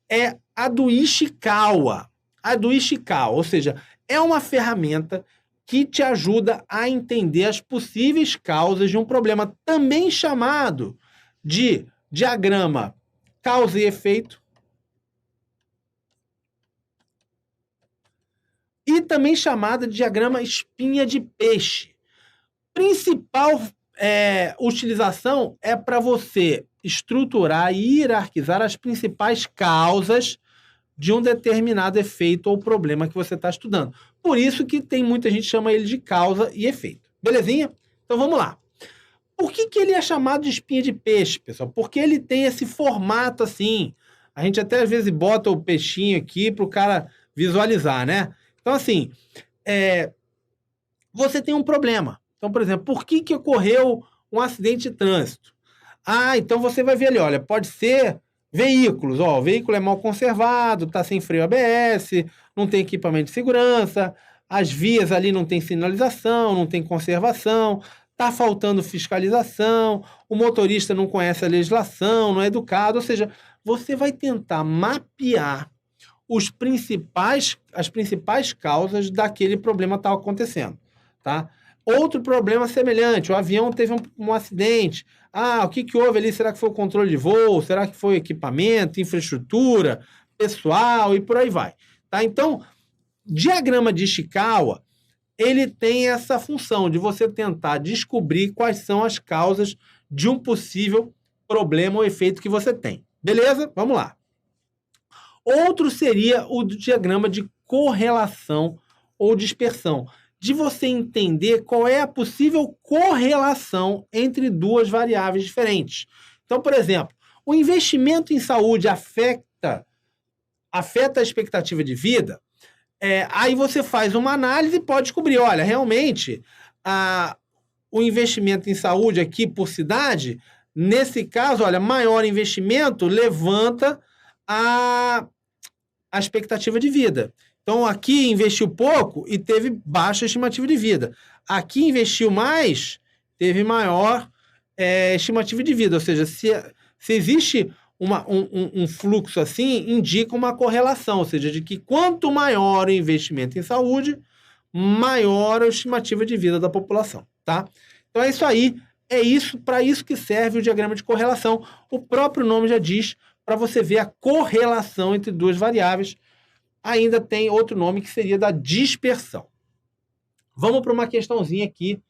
é a do Ishikawa. A do Ishikawa, ou seja, é uma ferramenta que te ajuda a entender as possíveis causas de um problema, também chamado de diagrama causa e efeito, e também chamada de diagrama espinha de peixe. Principal utilização é para você estruturar e hierarquizar as principais causas de um determinado efeito ou problema que você está estudando. Por isso que tem muita gente que chama ele de causa e efeito. Belezinha? Então vamos lá. Por que ele é chamado de espinha de peixe, pessoal? Porque ele tem esse formato assim. A gente até às vezes bota o peixinho aqui para o cara visualizar, né? Então assim, você tem um problema. Então, por exemplo, por que ocorreu um acidente de trânsito? Então você vai ver ali, olha, pode ser Veículos, ó, o veículo é mal conservado, está sem freio ABS, não tem equipamento de segurança, as vias ali não tem sinalização, não tem conservação, está faltando fiscalização, o motorista não conhece a legislação, não é educado, ou seja, você vai tentar mapear as principais causas daquele problema que está acontecendo, tá? Outro problema semelhante, o avião teve um acidente. Ah, o que houve ali? Será que foi o controle de voo? Será que foi equipamento, infraestrutura, pessoal e por aí vai? Tá? Então, diagrama de Ishikawa, ele tem essa função de você tentar descobrir quais são as causas de um possível problema ou efeito que você tem. Beleza? Vamos lá. Outro seria o diagrama de correlação ou dispersão, de você entender qual é a possível correlação entre duas variáveis diferentes. Então, por exemplo, o investimento em saúde afeta a expectativa de vida, aí você faz uma análise e pode descobrir, olha, realmente, o investimento em saúde aqui por cidade, nesse caso, olha, maior investimento levanta a expectativa de vida. Então, aqui investiu pouco e teve baixa estimativa de vida. Aqui investiu mais, teve maior estimativa de vida. Ou seja, se existe um fluxo assim, indica uma correlação. Ou seja, de que quanto maior o investimento em saúde, maior a estimativa de vida da população. Tá? Então, é isso aí. Para isso que serve o diagrama de correlação. O próprio nome já diz, para você ver a correlação entre duas variáveis. Ainda tem outro nome que seria da dispersão. Vamos para uma questãozinha aqui.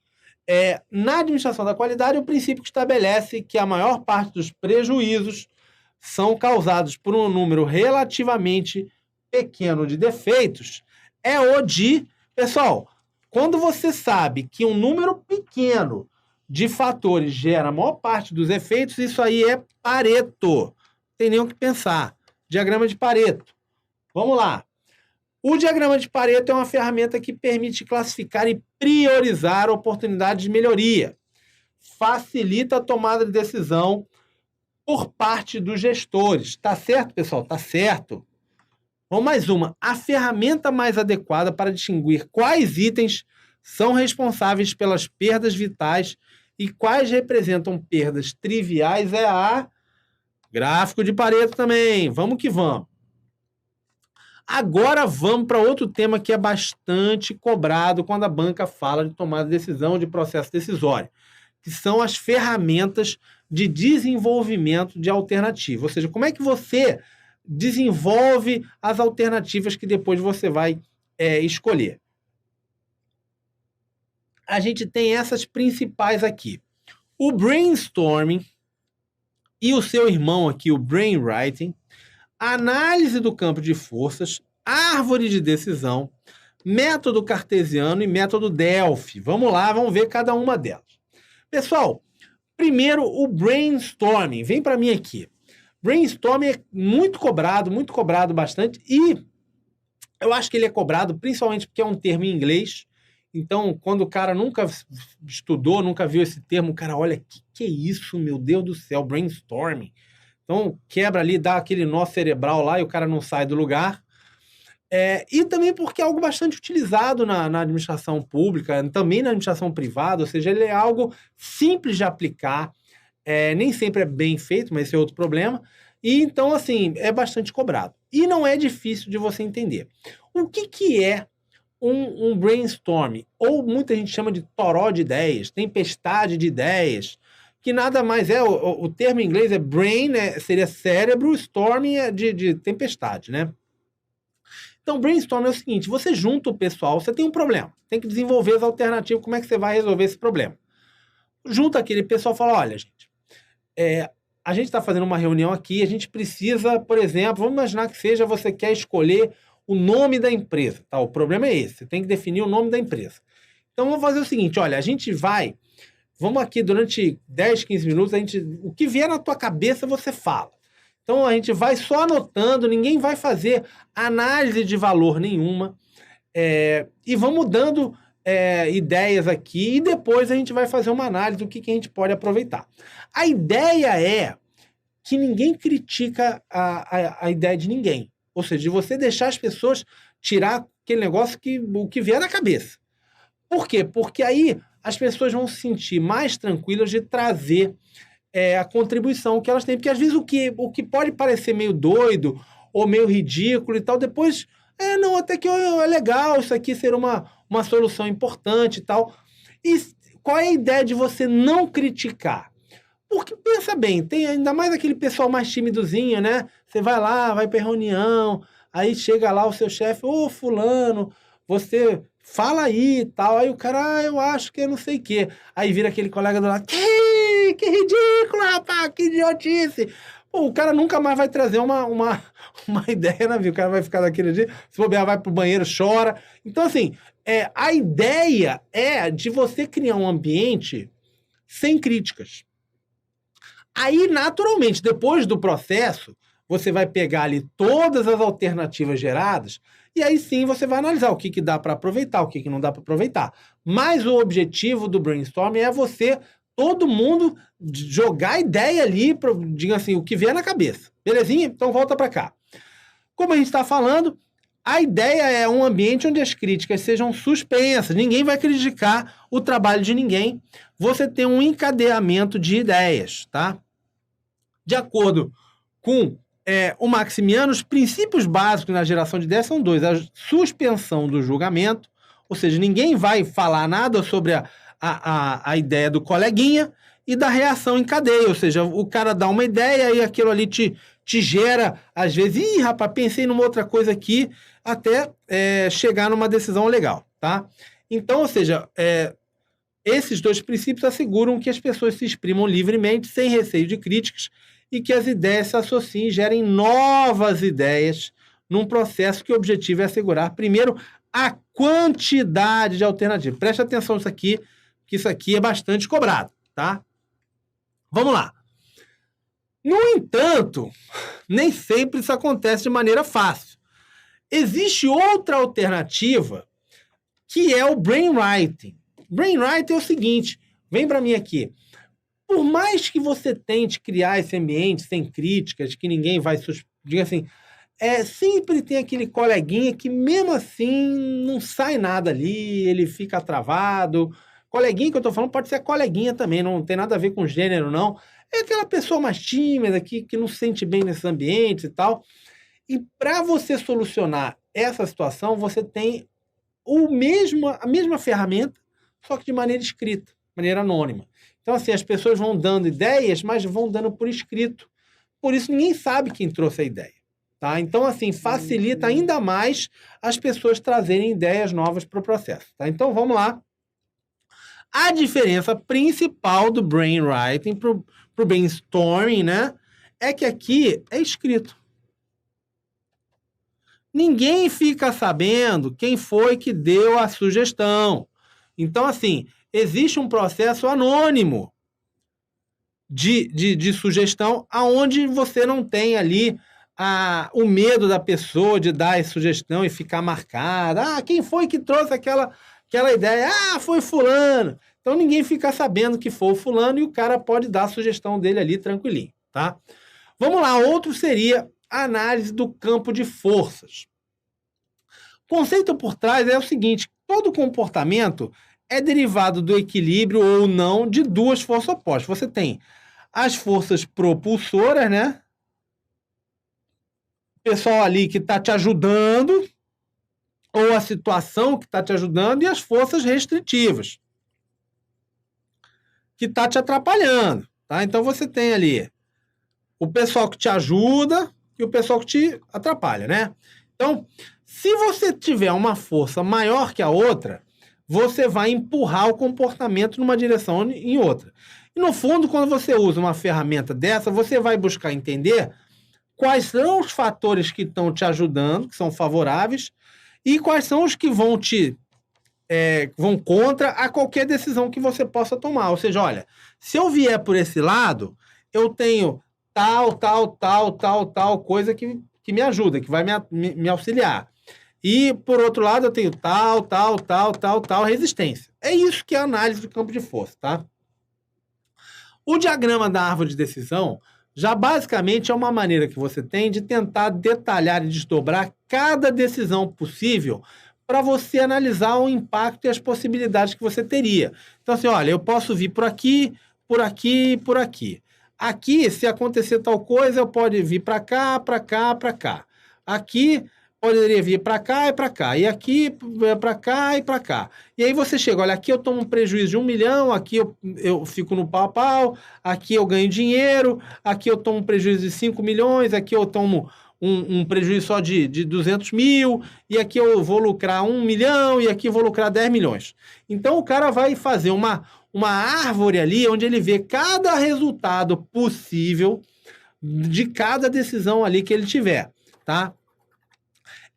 Na administração da qualidade, o princípio que estabelece que a maior parte dos prejuízos são causados por um número relativamente pequeno de defeitos é o de... Pessoal, quando você sabe que um número pequeno de fatores gera a maior parte dos efeitos, isso aí é Pareto. Não tem nem o que pensar. Diagrama de Pareto. Vamos lá. O diagrama de Pareto é uma ferramenta que permite classificar e priorizar oportunidades de melhoria. Facilita a tomada de decisão por parte dos gestores. Tá certo, pessoal? Tá certo. Vamos mais uma. A ferramenta mais adequada para distinguir quais itens são responsáveis pelas perdas vitais e quais representam perdas triviais é a gráfico de Pareto também. Vamos que vamos. Agora vamos para outro tema que é bastante cobrado quando a banca fala de tomada de decisão, de processo decisório, que são as ferramentas de desenvolvimento de alternativa. Ou seja, como é que você desenvolve as alternativas que depois você vai escolher. A gente tem essas principais aqui. O brainstorming e o seu irmão aqui, o brainwriting, análise do campo de forças, árvore de decisão, método cartesiano e método Delphi. Vamos lá, vamos ver cada uma delas. Pessoal, primeiro o brainstorming. Vem para mim aqui. Brainstorming é muito cobrado bastante, e eu acho que ele é cobrado principalmente porque é um termo em inglês. Então, quando o cara nunca estudou, nunca viu esse termo, o cara olha, que é isso, meu Deus do céu, brainstorming. Então, quebra ali, dá aquele nó cerebral lá e o cara não sai do lugar. E também porque é algo bastante utilizado na administração pública, também na administração privada, ou seja, ele é algo simples de aplicar, nem sempre é bem feito, mas esse é outro problema. E então, assim, é bastante cobrado. E não é difícil de você entender. O que é um brainstorming? Ou muita gente chama de toró de ideias, tempestade de ideias, que nada mais é, o termo em inglês é brain, seria cérebro, storming é de tempestade, né? Então, brainstorming é o seguinte, você junta o pessoal, você tem um problema, tem que desenvolver as alternativas, como é que você vai resolver esse problema? Junta aquele pessoal e fala, olha, gente, a gente está fazendo uma reunião aqui, a gente precisa, por exemplo, vamos imaginar que seja você quer escolher o nome da empresa, tá? O problema é esse, você tem que definir o nome da empresa. Então, vamos fazer o seguinte, olha, a gente vamos aqui durante 10, 15 minutos, o que vier na tua cabeça você fala. Então, a gente vai só anotando, ninguém vai fazer análise de valor nenhuma, e vamos dando ideias aqui, e depois a gente vai fazer uma análise do que a gente pode aproveitar. A ideia é que ninguém critica a ideia de ninguém. Ou seja, de você deixar as pessoas tirar aquele negócio o que vier na cabeça. Por quê? Porque aí as pessoas vão se sentir mais tranquilas de trazer a contribuição que elas têm. Porque às vezes o que pode parecer meio doido ou meio ridículo e tal, depois, não, até que é legal, isso aqui ser uma solução importante e tal. E qual é a ideia de você não criticar? Porque, pensa bem, tem ainda mais aquele pessoal mais timidozinho, né? Você vai lá, vai pra reunião, aí chega lá o seu chefe, ô fulano, você fala aí e tal. Aí o cara, eu acho que eu não sei o quê. Aí vira aquele colega do lado, que ridículo, rapaz, que idiotice. Pô, o cara nunca mais vai trazer uma ideia na vida. O cara vai ficar daquele jeito, se bobear, vai pro banheiro, chora. Então, assim, a ideia é de você criar um ambiente sem críticas. Aí, naturalmente, depois do processo, você vai pegar ali todas as alternativas geradas e aí sim você vai analisar o que dá para aproveitar, o que não dá para aproveitar. Mas o objetivo do brainstorming é todo mundo, jogar ideia ali, diga assim, o que vier na cabeça. Belezinha? Então volta para cá. Como a gente está falando, a ideia é um ambiente onde as críticas sejam suspensas. Ninguém vai criticar o trabalho de ninguém. Você tem um encadeamento de ideias, tá? De acordo com o Maximiano, os princípios básicos na geração de ideias são dois. A suspensão do julgamento, ou seja, ninguém vai falar nada sobre a ideia do coleguinha, e da reação em cadeia, ou seja, o cara dá uma ideia e aquilo ali te gera, às vezes, rapaz, pensei numa outra coisa aqui, até chegar numa decisão legal, tá? Então, ou seja, esses dois princípios asseguram que as pessoas se exprimam livremente, sem receio de críticas, e que as ideias se associem e gerem novas ideias num processo que o objetivo é assegurar, primeiro, a quantidade de alternativas. Preste atenção nisso aqui, que isso aqui é bastante cobrado, tá? Vamos lá. No entanto, nem sempre isso acontece de maneira fácil. Existe outra alternativa, que é o brainwriting. Brainwriting é o seguinte, vem para mim aqui. Por mais que você tente criar esse ambiente sem críticas, que ninguém vai... Diga assim, sempre tem aquele coleguinha que mesmo assim não sai nada ali, ele fica travado. Coleguinha que eu tô falando pode ser coleguinha também, não tem nada a ver com gênero, não. É aquela pessoa mais tímida que não se sente bem nesses ambientes e tal. E para você solucionar essa situação, você tem a mesma ferramenta, só que de maneira escrita, maneira anônima. Então, assim, as pessoas vão dando ideias, mas vão dando por escrito. Por isso, ninguém sabe quem trouxe a ideia. Tá? Então, assim, facilita ainda mais as pessoas trazerem ideias novas para o processo. Tá? Então, vamos lá. A diferença principal do brainwriting para o brainstorming, né, é que aqui é escrito. Ninguém fica sabendo quem foi que deu a sugestão. Então, assim, existe um processo anônimo de sugestão, aonde você não tem ali o medo da pessoa de dar a sugestão e ficar marcada. Quem foi que trouxe aquela ideia? Foi fulano. Então, ninguém fica sabendo que foi o fulano e o cara pode dar a sugestão dele ali tranquilinho, tá? Vamos lá, outro seria a análise do campo de forças. O conceito por trás é o seguinte, todo comportamento é derivado do equilíbrio ou não de duas forças opostas. Você tem as forças propulsoras, né? O pessoal ali que está te ajudando, ou a situação que está te ajudando, e as forças restritivas, que está te atrapalhando, tá? Então você tem ali o pessoal que te ajuda e o pessoal que te atrapalha, né? Então, se você tiver uma força maior que a outra, você vai empurrar o comportamento numa direção ou em outra. E, no fundo, quando você usa uma ferramenta dessa, você vai buscar entender quais são os fatores que estão te ajudando, que são favoráveis, e quais são os que vão vão contra a qualquer decisão que você possa tomar. Ou seja, olha, se eu vier por esse lado, eu tenho tal coisa que me ajuda, que vai me auxiliar. E, por outro lado, eu tenho tal resistência. É isso que é a análise do campo de força, tá? O diagrama da árvore de decisão Já basicamente é uma maneira que você tem de tentar detalhar e desdobrar cada decisão possível para você analisar o impacto e as possibilidades que você teria. Então, assim, olha, eu posso vir por aqui, por aqui, por aqui. Aqui, se acontecer tal coisa, eu posso vir para cá, para cá, para cá. Aqui, poderia vir para cá e para cá. E aqui, para cá e para cá. E aí você chega, olha, aqui eu tomo um prejuízo de 1 milhão, aqui eu fico no pau a pau, aqui eu ganho dinheiro, aqui eu tomo um prejuízo de 5 milhões, aqui eu tomo um prejuízo só de 200 mil, e aqui eu vou lucrar 1 milhão, e aqui eu vou lucrar 10 milhões. Então o cara vai fazer uma árvore ali, onde ele vê cada resultado possível de cada decisão ali que ele tiver, tá?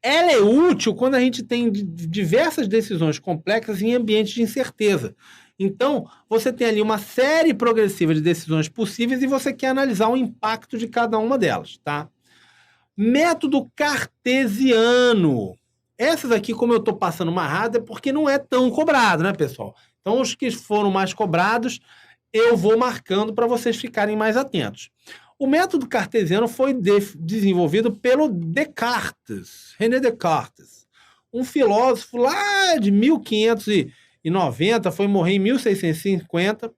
Ela é útil quando a gente tem diversas decisões complexas em ambientes de incerteza. Então, você tem ali uma série progressiva de decisões possíveis e você quer analisar o impacto de cada uma delas, tá? Método cartesiano. Essas aqui, como eu estou passando uma rada, é porque não é tão cobrado, né, pessoal? Então, os que foram mais cobrados, eu vou marcando para vocês ficarem mais atentos. O método cartesiano foi desenvolvido pelo Descartes, René Descartes, um filósofo lá de 1590, foi morrer em 1650,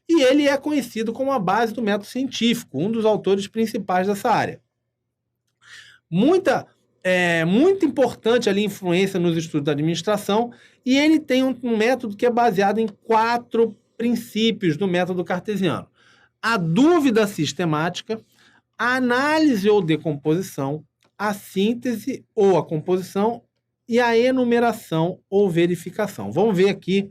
e ele é conhecido como a base do método científico, um dos autores principais dessa área. Muito importante ali a influência nos estudos da administração, e ele tem um método que é baseado em 4 princípios do método cartesiano. A dúvida sistemática, a análise ou decomposição, a síntese ou a composição e a enumeração ou verificação. Vamos ver aqui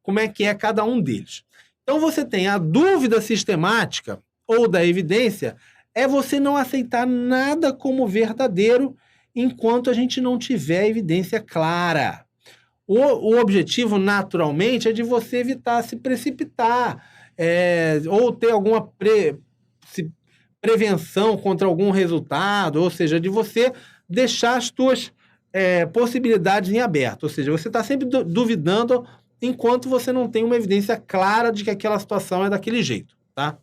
como é que é cada um deles. Então você tem a dúvida sistemática ou da evidência, é você não aceitar nada como verdadeiro enquanto a gente não tiver evidência clara. O objetivo, naturalmente, é de você evitar se precipitar, ou ter alguma prevenção contra algum resultado, ou seja, de você deixar as suas possibilidades em aberto. Ou seja, você está sempre duvidando enquanto você não tem uma evidência clara de que aquela situação é daquele jeito, tá?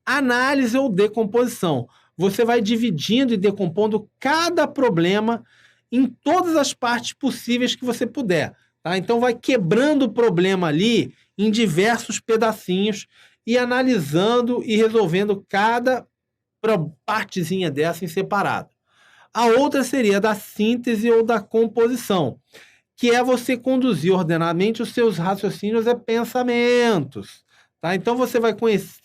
Análise ou decomposição. Você vai dividindo e decompondo cada problema em todas as partes possíveis que você puder, tá? Então vai quebrando o problema ali em diversos pedacinhos e analisando e resolvendo cada partezinha dessa em separado. A outra seria da síntese ou da composição, que é você conduzir ordenadamente os seus raciocínios e pensamentos, tá? Então você vai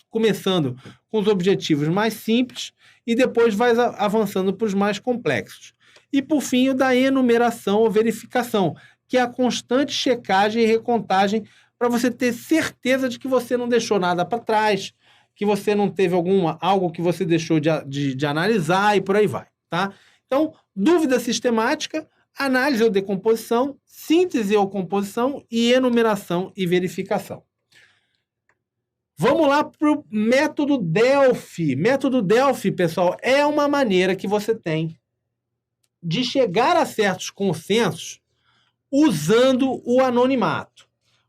começando com os objetivos mais simples e depois vai avançando para os mais complexos. E, por fim, o da enumeração ou verificação, que é a constante checagem e recontagem para você ter certeza de que você não deixou nada para trás, que você não teve algo que você deixou de analisar e por aí vai, tá? Então, dúvida sistemática, análise ou decomposição, síntese ou composição e enumeração e verificação. Vamos lá para o método Delphi. Método Delphi, pessoal, é uma maneira que você tem de chegar a certos consensos usando o anonimato.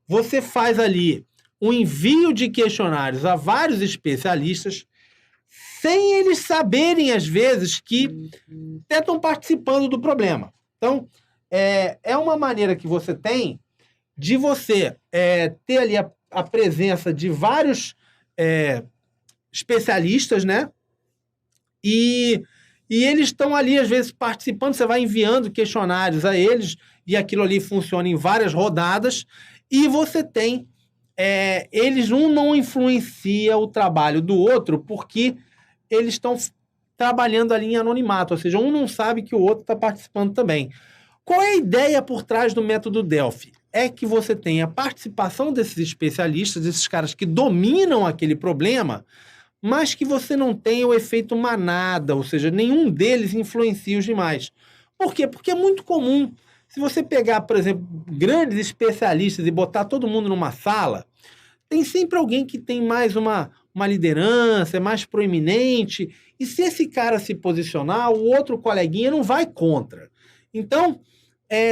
Você faz ali um envio de questionários a vários especialistas sem eles saberem, às vezes, que até estão participando do problema. Então, é uma maneira que você tem de você ter ali a presença de vários especialistas, né? E eles estão ali, às vezes, participando, você vai enviando questionários a eles, e aquilo ali funciona em várias rodadas, e você tem... eles, não influencia o trabalho do outro, porque eles estão trabalhando ali em anonimato, ou seja, um não sabe que o outro está participando também. Qual é a ideia por trás do método Delphi? É que você tem a participação desses especialistas, desses caras que dominam aquele problema, mas que você não tem o efeito manada, ou seja, nenhum deles influencia os demais. Por quê? Porque é muito comum. Se você pegar, por exemplo, grandes especialistas e botar todo mundo numa sala, tem sempre alguém que tem mais uma liderança, é mais proeminente, e se esse cara se posicionar, o outro coleguinha não vai contra. Então,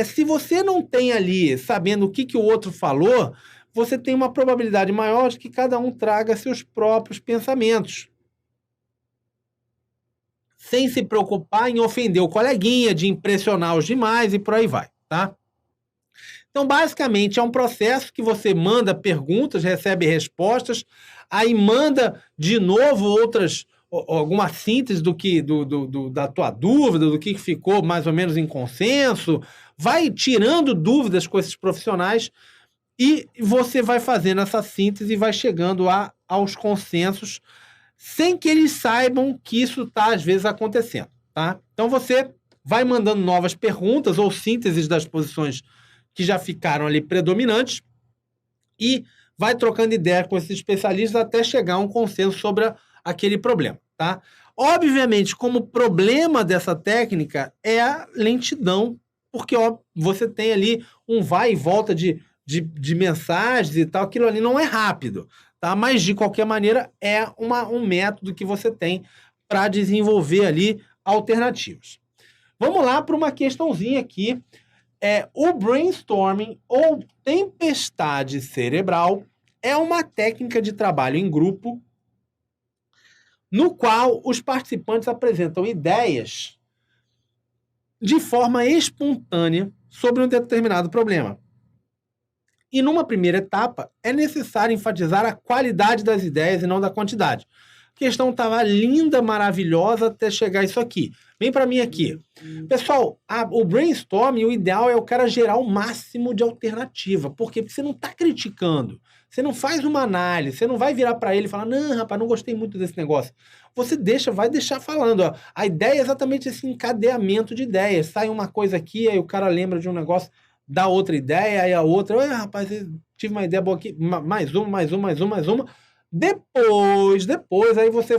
se você não tem ali, sabendo o que o outro falou, você tem uma probabilidade maior de que cada um traga seus próprios pensamentos, sem se preocupar em ofender o coleguinha, de impressionar os demais e por aí vai, tá? Então, basicamente, é um processo que você manda perguntas, recebe respostas, aí manda de novo alguma síntese da tua dúvida, do que ficou mais ou menos em consenso, vai tirando dúvidas com esses profissionais e você vai fazendo essa síntese e vai chegando aos consensos sem que eles saibam que isso está, às vezes, acontecendo, tá? Então, você vai mandando novas perguntas ou sínteses das posições que já ficaram ali predominantes e vai trocando ideia com esses especialistas até chegar a um consenso sobre aquele problema, tá? Obviamente, como problema dessa técnica é a lentidão, porque você tem ali um vai e volta de mensagens e tal, aquilo ali não é rápido, tá? Mas, de qualquer maneira, é um método que você tem para desenvolver ali alternativas. Vamos lá para uma questãozinha aqui. O brainstorming ou tempestade cerebral é uma técnica de trabalho em grupo no qual os participantes apresentam ideias de forma espontânea sobre um determinado problema. E numa primeira etapa, é necessário enfatizar a qualidade das ideias e não da quantidade. A questão estava linda, maravilhosa, até chegar isso aqui. Vem para mim aqui. Pessoal, o brainstorming, o ideal é o cara gerar o máximo de alternativa. Por quê? Porque você não está criticando. Você não faz uma análise. Você não vai virar para ele e falar, não, rapaz, não gostei muito desse negócio. Você vai deixar falando. Ó. A ideia é exatamente esse encadeamento de ideias. Sai uma coisa aqui, aí o cara lembra de um negócio, dá outra ideia, aí a outra. Rapaz, tive uma ideia boa aqui. Mais uma. Depois, aí você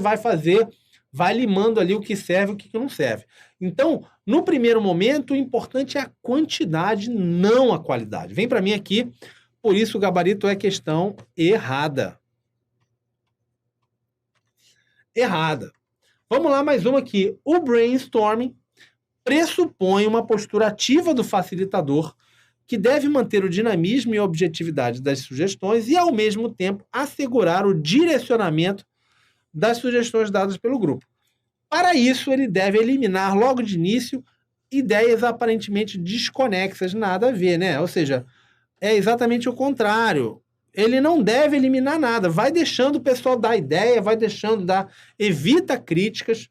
vai limando ali o que serve e o que não serve. Então, no primeiro momento, o importante é a quantidade, não a qualidade. Vem para mim aqui, por isso o gabarito é questão errada. Vamos lá, mais uma aqui. O brainstorming pressupõe uma postura ativa do facilitador que deve manter o dinamismo e a objetividade das sugestões e, ao mesmo tempo, assegurar o direcionamento das sugestões dadas pelo grupo. Para isso, ele deve eliminar logo de início ideias aparentemente desconexas, nada a ver, né? Ou seja, é exatamente o contrário. Ele não deve eliminar nada, vai deixando o pessoal dar ideia, evita críticas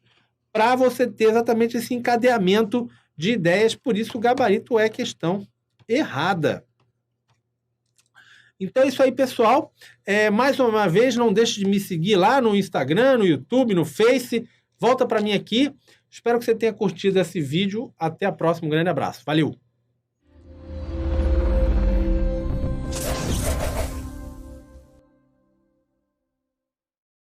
para você ter exatamente esse encadeamento de ideias, por isso o gabarito é questão errada. Então é isso aí, pessoal. Mais uma vez, não deixe de me seguir lá no Instagram, no YouTube, no Face. Volta para mim aqui. Espero que você tenha curtido esse vídeo. Até a próxima. Um grande abraço. Valeu!